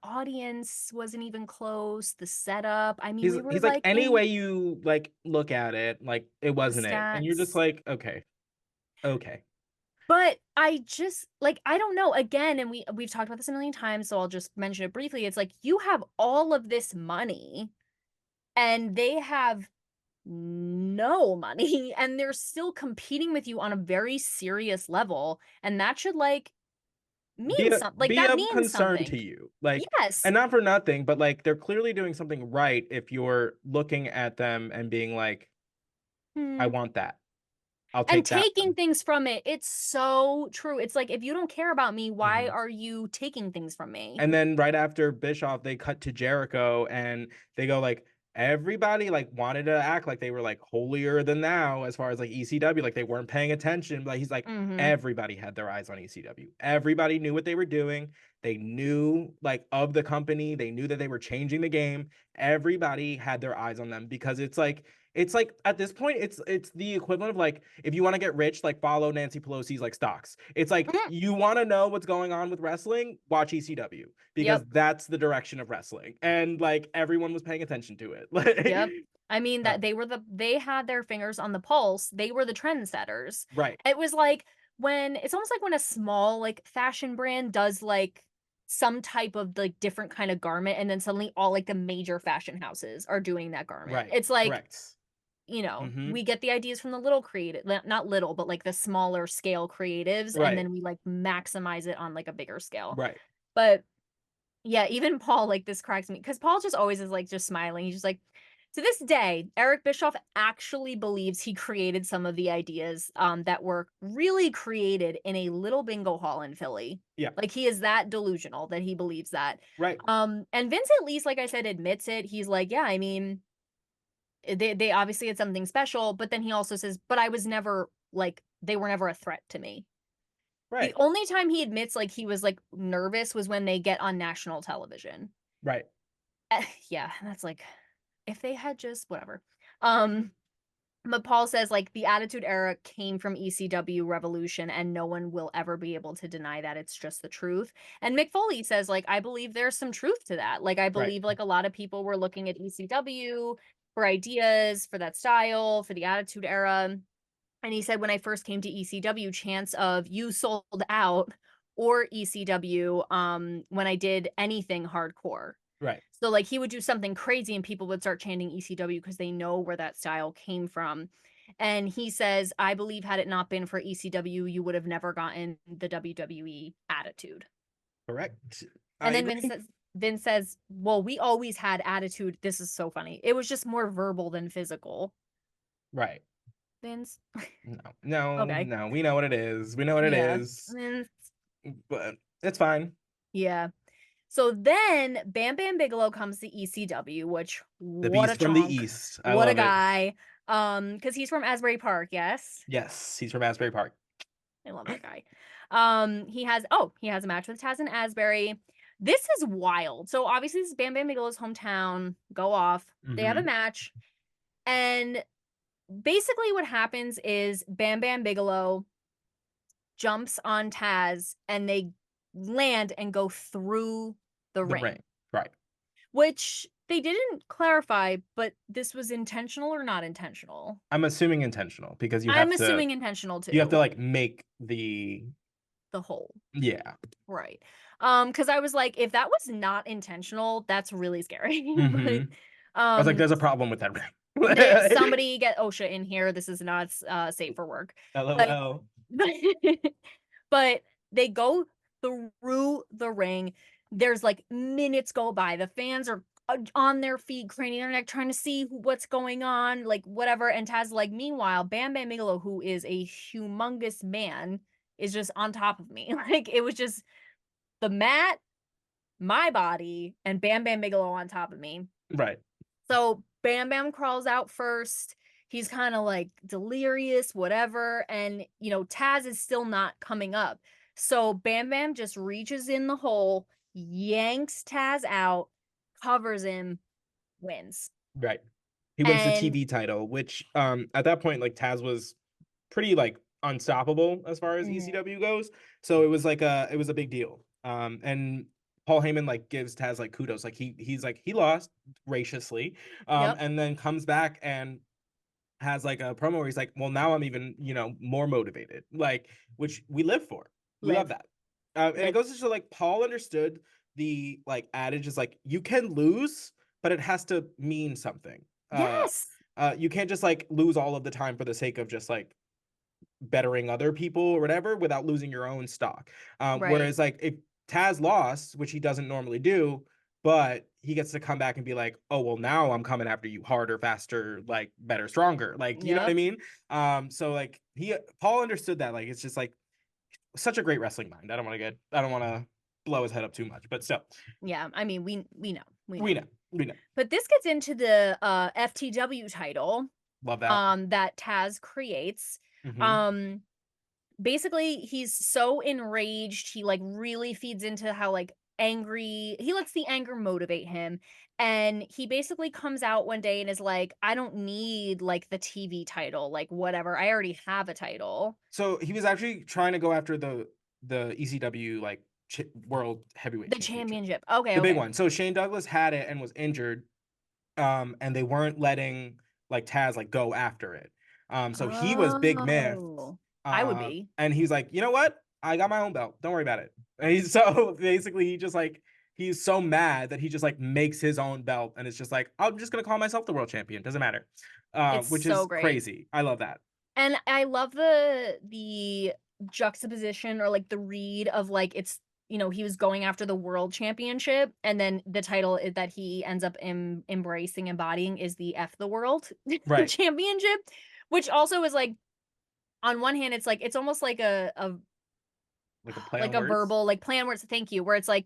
audience wasn't even close, the setup. I mean, we were
He's like
like
any
in
way you like look at it, like it
the
wasn't it. And you're just
stats.
like, okay. Okay.
But I just like I don't know again and we've talked about this a million times so I'll just mention it briefly. It's like you have all of this money and they have no money and they're still competing with you on a very serious level and that should like mean something. Like
Be
that
of
means
concern
something.
to you. Like,
Yes.
and not for nothing, but like they're clearly doing something right if you're looking at them and being like, I
Hmm.
want that. I'll
And
take that
taking
one.
things from it. It's so true. It's like if you don't care about me, why
Mhm.
are you taking things from me?
And then right after Bischoff, they cut to Jericho and they go like everybody like wanted to act like they were like holier than thou as far as like ECW, like they weren't paying attention. But he's like,
Mhm.
everybody had their eyes on ECW. Everybody knew what they were doing. They knew like of the company. They knew that they were changing the game. Everybody had their eyes on them because it's like at this point it's the equivalent of like if you want to get rich like follow Nancy Pelosi's like stocks. It's like
Mhm.
you want to know what's going on with wrestling, watch ECW because
Yep.
that's the direction of wrestling and like everyone was paying attention to it. Like
Yep. I mean
uh,
that they had their fingers on the pulse. They were the trendsetters.
right.
It was like when it's almost like when a small like fashion brand does like some type of like different kind of garment and then suddenly all like the major fashion houses are doing that garment.
Right.
It's like,
Correct. Mhm.
we get the ideas from the little creative, not little, but like the smaller scale creatives and
Right.
then we like maximize it on like a bigger scale.
Right.
But yeah, even Paul, like this cracks me because Paul just always is like just smiling. He's just like, to this day, Eric Bischoff actually believes he created some of the ideas that were really created in a little bingo hall in Philly.
Yeah.
Like he is that delusional that he believes that.
Right.
And Vince at least, like I said, admits it. He's like, yeah, I mean, they obviously had something special, but then he also says, but I was never like they were never a threat to me. The
Right.
only time he admits like he was like nervous was when they get on national television.
Right.
Yeah, that's like if they had just whatever. Um, but Paul says like the Attitude Era came from ECW Revolution, and no one will ever be able to deny that. It's just the truth. And Mick Foley says like I believe there's some truth to that. Like I
Right.
believe like a lot of people were looking at ECW for ideas for that style for the Attitude Era. And he said when I first came to ECW, chance of you sold out or ECW when I did anything hardcore.
Right.
So like he would do something crazy and people would start chanting ECW because they know where that style came from. And he says, I believe had it not been for ECW, you would have never gotten the WWE attitude.
Correct. I
And then
agree.
Vince says, well, we always had attitude. This is so funny. It was just more verbal than physical.
Right.
Vince? Okay.
No. We know what it is. We know what it
Yeah.
is. But it's fine.
Yeah. So then Bam Bam Bigelow comes to ECW, which
The
what a
beast from the
chonk.
east. I
What a
love it.
guy. Because he's from Asbury Park, yes?
Yes, he's from Asbury Park.
I love that guy. He has a match with Taz and Asbury. This is wild. So obviously this is Bam Bam Bigelow's hometown. Go off. They have a match. And basically what happens is Bam Bam Bigelow jumps on Taz and they land and go through the ring.
Right.
Which they didn't clarify, but this was intentional or not intentional?
I'm assuming intentional because
I'm assuming intentional too.
You have to like make the
hole.
Yeah.
Right. Because I was like, if that was not intentional, that's really scary. But,
I was like, there's a problem with that ring.
somebody get OSHA in here. This is not safe for work.
LOL.
But they go through the ring. There's like minutes go by. The fans are on their feet, craning their neck, trying to see what's going on, like whatever. And Taz, like, meanwhile, Bam Bam Bigelow, who is a humongous man, is just on top of me. Like, it was just the mat, my body, and Bam Bam Bigelow on top of me.
Right.
So Bam Bam crawls out first. He's kind of like delirious, whatever. And, Taz is still not coming up. So Bam Bam just reaches in the hole, yanks Taz out, covers him, wins.
Right. He wins the TV title, which at that point, like, Taz was pretty like unstoppable as far as ECW goes. So it was a big deal. And Paul Heyman like gives Taz like kudos. Like he's like he lost graciously. And then comes back and has like a promo where he's like, well, now I'm even, more motivated. Like, which we live for. We love that. And it goes to show like Paul understood the like adage is like you can lose, but it has to mean something.
Yes.
You can't just like lose all of the time for the sake of just like bettering other people or whatever without losing your own stock. Whereas like if Taz lost, which he doesn't normally do, but he gets to come back and be like, oh, well, now I'm coming after you harder, faster, like better, stronger. Like, you know what I mean? So like Paul understood that. Like, it's just like such a great wrestling mind. I don't want to blow his head up too much, but still.
Yeah. I mean, we know.
We know.
But this gets into the FTW title.
Love that.
That Taz creates. Basically, he's so enraged. He like really feeds into how like angry. He lets the anger motivate him. And he basically comes out one day and is like, I don't need like the TV title, like whatever. I already have a title.
So he was actually trying to go after the ECW like world heavyweight
championship. Okay.
The big one. So Shane Douglas had it and was injured. And they weren't letting like Taz like go after it. So he was big myth.
I would be.
And he's like, you know what? I got my own belt. Don't worry about it. And so basically he just like he's so mad that he just like makes his own belt and it's just like, I'm just gonna call myself the world champion. Doesn't matter. Which is great. Crazy. I love that.
And I love the juxtaposition or like the read of like it's he was going after the world championship and then the title that he ends up embracing, embodying is the F the world championship, which also is like on one hand it's like it's almost like a
play
like a verbal like play on words, thank you, where it's like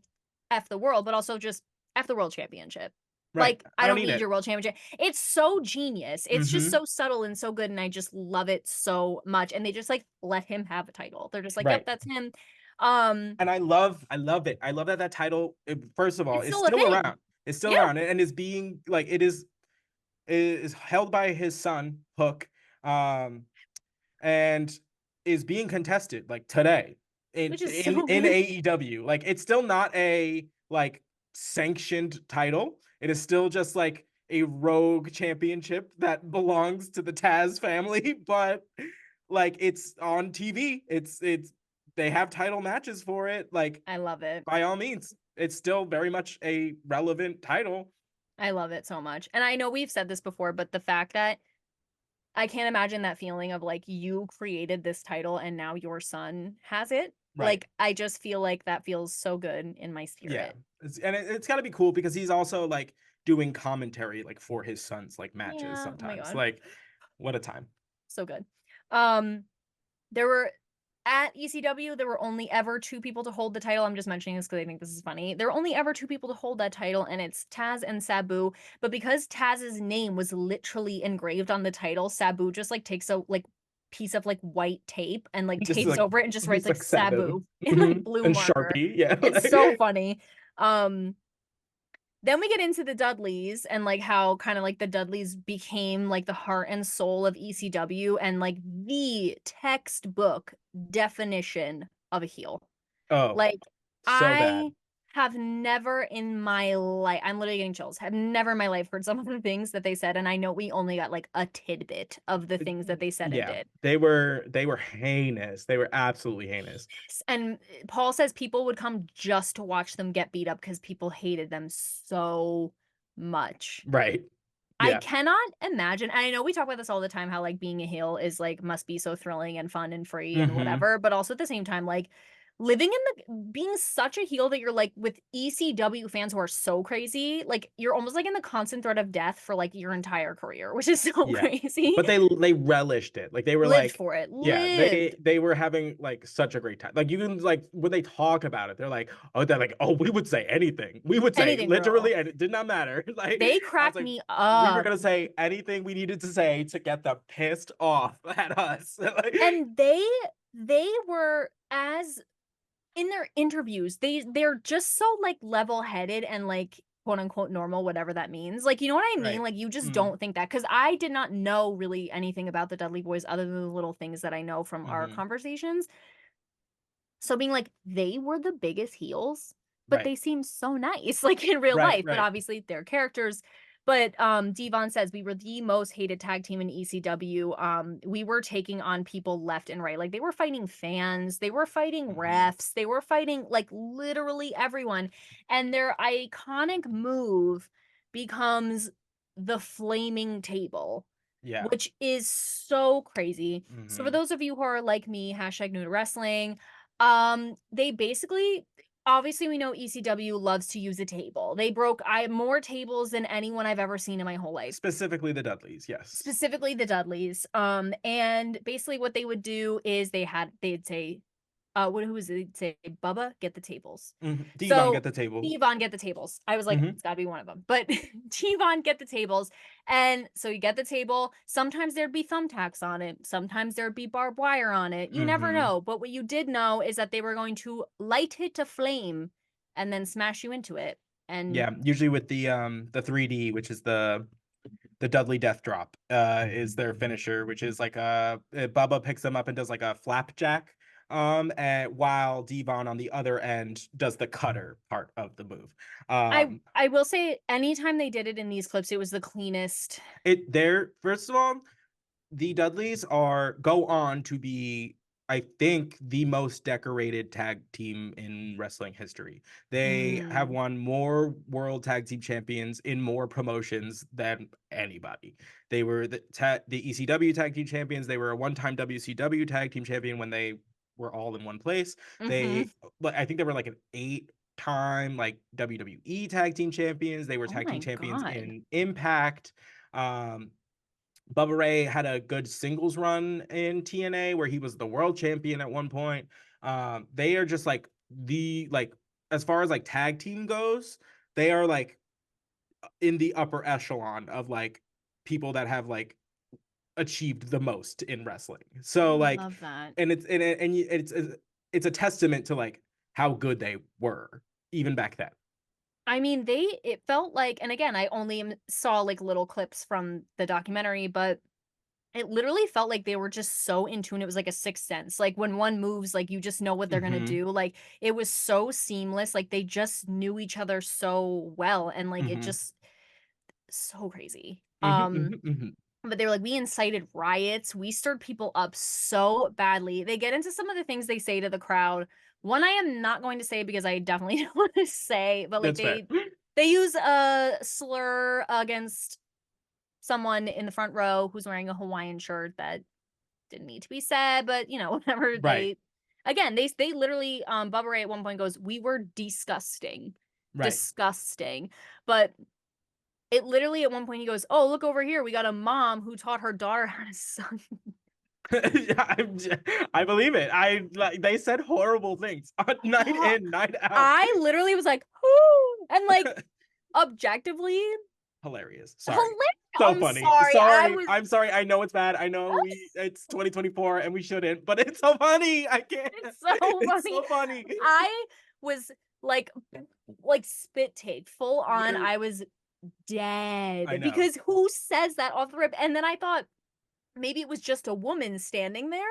F the world but also just F the world championship. Like I don't need your world championship. It's so genius. It's just so subtle and so good and I just love it so much. And they just like let him have a title. They're just like, yep, that's him.
And I love it. I love that title, first of all, is still around. It's still around and is being like it is held by his son Hook, and is being contested like today in AEW. Like it's still not a like sanctioned title. It is still just like a rogue championship that belongs to the Taz family, but like it's on TV. It's they have title matches for it. Like
I love it.
By all means, it's still very much a relevant title.
I love it so much. And I know we've said this before, but the fact that I can't imagine that feeling of like you created this title and now your son has it. Like I just feel like that feels so good in my spirit.
Yeah. It's got to be cool because he's also like doing commentary like for his son's like matches sometimes. Like What a time.
So good. There were at ECW, there were only ever 2 people to hold the title. I'm just mentioning this because I think this is funny. There were only ever 2 people to hold that title, and it's Taz and Sabu. But because Taz's name was literally engraved on the title, Sabu just like takes a like piece of like white tape and like
Just
tapes
like
over it and just writes
it's
like
like seven.
Sabu in like blue
And
marker.
Sharpie. Yeah.
It's so funny. Then we get into the Dudleys and like how kind of like the Dudleys became like the heart and soul of ECW and like the textbook definition of a heel.
Oh,
Like
so bad.
I have never in my life, I'm literally getting chills, have never in my life heard some of the things that they said. And I know we only got like a tidbit of the things that they said and
Yeah,
did.
they were heinous. They were absolutely heinous.
And Paul says people would come just to watch them get beat up because people hated them so much.
Right.
I
Yeah.
cannot imagine. And I know we talk about this all the time, how like being a heel is like must be so thrilling and fun and free and
Mm-hmm.
whatever. But also at the same time, like living in the being such a heel that you're like with ECW fans who are so crazy, like you're almost like in the constant threat of death for like your entire career, which is so
Yeah.
crazy.
But they relished it. Like they were
Lived
like,
for it,
yeah,
lived
they were having like such a great time. Like you can like when they talk about it, they're like, oh, we would say anything. We would say
anything, girl.
literally, and it did not matter. Like
They
I was
cracked
like,
me
we were
up.
gonna say anything we needed to say to get them pissed off at us. Like,
And they were as in their interviews, they're just so like level-headed and like quote unquote normal, whatever that means. Like, you know what I mean?
right.
Like you just
Mm.
don't think that because I did not know really anything about the Dudley Boys other than the little things that I know from our
Mm-hmm.
conversations. So being like they were the biggest heels, but
Right.
they seem so nice, like in real
Right.
life. But
Right.
obviously they're characters. But Devon says we were the most hated tag team in ECW. We were taking on people left and right. Like they were fighting fans, they were fighting
Mm-hmm.
refs, they were fighting like literally everyone. And their iconic move becomes the flaming table,
Yeah.
which is so crazy. So for
Mm-hmm.
those of you who are like me, hashtag new to wrestling, they basically obviously we know ECW loves to use a table. They broke I more tables than anyone I've ever seen in my whole life.
Specifically the Dudleys, yes.
Specifically the Dudleys. And basically what they would do is they'd say who was it? Say, Bubba, get the tables.
Mhm. Devon
So
get the tables.
Devon, get the tables. I was like,
Mhm.
it's gotta be one of them. But Devon, get the tables. And so you get the table. Sometimes there'd be thumbtacks on it. Sometimes there'd be barbed wire on it. You never
Mhm.
know. But what you did know is that they were going to light it to flame and then smash you into it. And
Yeah, usually with the 3D, which is the Dudley Death Drop, is their finisher, which is like Bubba picks them up and does like a flapjack. And while Devon on the other end does the cutter part of the move.
I will say anytime they did it in these clips, it was the cleanest.
First of all, the Dudleys are go on to be, I think, the most decorated tag team in wrestling history. They have
Mm.
won more world tag team champions in more promotions than anybody. They were the ECW tag team champions. They were a one-time WCW tag team champion when they were all in one place.
Mm-hmm.
I think they were like an 8-time like WWE tag team champions. They were
Oh
tag team
my
champions
God.
in Impact. Um, Bubba Ray had a good singles run in TNA where he was the world champion at one point. They are just like as far as like tag team goes, they are like in the upper echelon of like people that have like achieved the most in wrestling. So
I
like,
love that.
and it's a testament to like how good they were even back then.
I mean, it felt like, and again, I only saw like little clips from the documentary, but it literally felt like they were just so in tune. It was like a sixth sense. Like when one moves, like you just know what they're gonna
Mm-hmm.
do. Like it was so seamless. Like they just knew each other so well, and like it
Mm-hmm.
just so crazy.
Mm-hmm. Mm-hmm.
But they were like, we incited riots. We stirred people up so badly. They get into some of the things they say to the crowd. One I am not going to say because I definitely don't want to say, but like
That's fair.
they use a slur against someone in the front row who's wearing a Hawaiian shirt that didn't need to be said, but you know, whatever
Right.
they literally Bubba Ray at one point goes, we were disgusting.
Right.
Disgusting. But It literally at one point he goes, "Oh, look over here. We got a mom who taught her daughter how to suck."
Yeah, I believe it. They said horrible things night in, night out.
I literally was like, "Whoo!" And like objectively
hilarious. Sorry.
hilarious.
So
I'm
funny.
sorry.
I'm sorry. I know it's bad. I know it's 2024 and we shouldn't, but it's so funny. I can't.
It's so funny.
It's so funny.
I was like spit take full on. I was dead because who says that off the rip? And then I thought maybe it was just a woman standing there,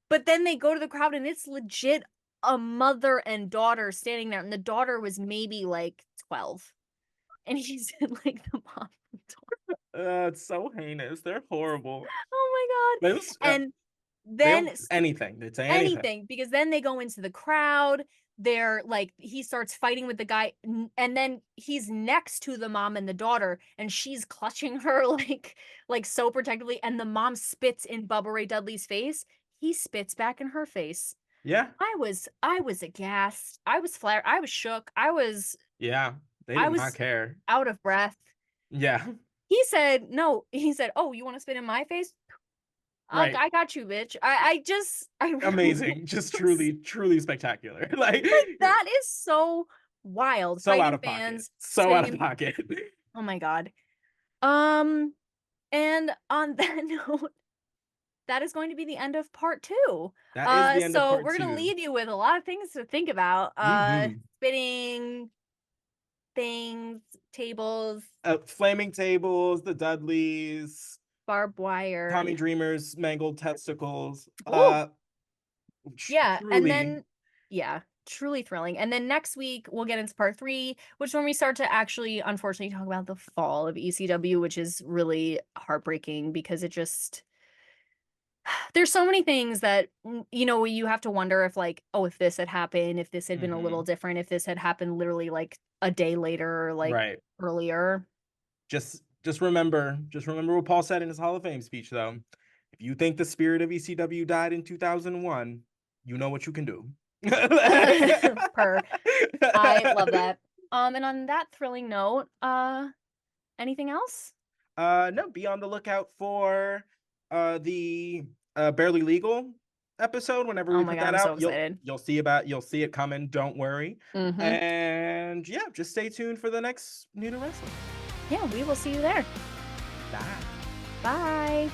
but then they go to the crowd and it's legit a mother and daughter standing there, and the daughter was maybe like 12, and he said like the mom and daughter.
It's so heinous. They're horrible.
Oh my god. And then
anything. They'd say
anything because then they go into the crowd. They're like, he starts fighting with the guy, and then he's next to the mom and the daughter, and she's clutching her like so protectively, and the mom spits in Bubba Ray Dudley's face. He spits back in her face.
Yeah.
I was aghast. I was flat. I was shook.
Yeah. They did not care.
Out of breath.
Yeah.
He said, no, he said, "Oh, you want to spit in my face?
Right.
I got you, bitch."
Amazing. Just truly spectacular. Like
that is so wild.
So out of pocket. So out of pocket.
Oh my god. And on that note, that is going to be the end of part 2.
That is the end of part
we're gonna leave you with a lot of things to think about. Spitting things, tables,
flaming tables, the Dudleys,
barbed wire,
Tommy Dreamer's mangled testicles.
Yeah,
truly.
and then truly thrilling. And then next week we'll get into part 3, which is when we start to actually, unfortunately, talk about the fall of ECW, which is really heartbreaking because it just there's so many things that you have to wonder if like, oh, if this had happened, if this had been a little different, if this had happened literally like a day later or like earlier.
Just remember what Paul said in his Hall of Fame speech, though. If you think the spirit of ECW died in 2001, you know what you can do.
I love that. And on that thrilling note, anything else?
No, be on the lookout for the Barely Legal episode whenever we put that out.
So
you'll see it coming, don't worry. And yeah, just stay tuned for the next New to Wrestling.
Yeah, we will see you there.
Bye.
Bye.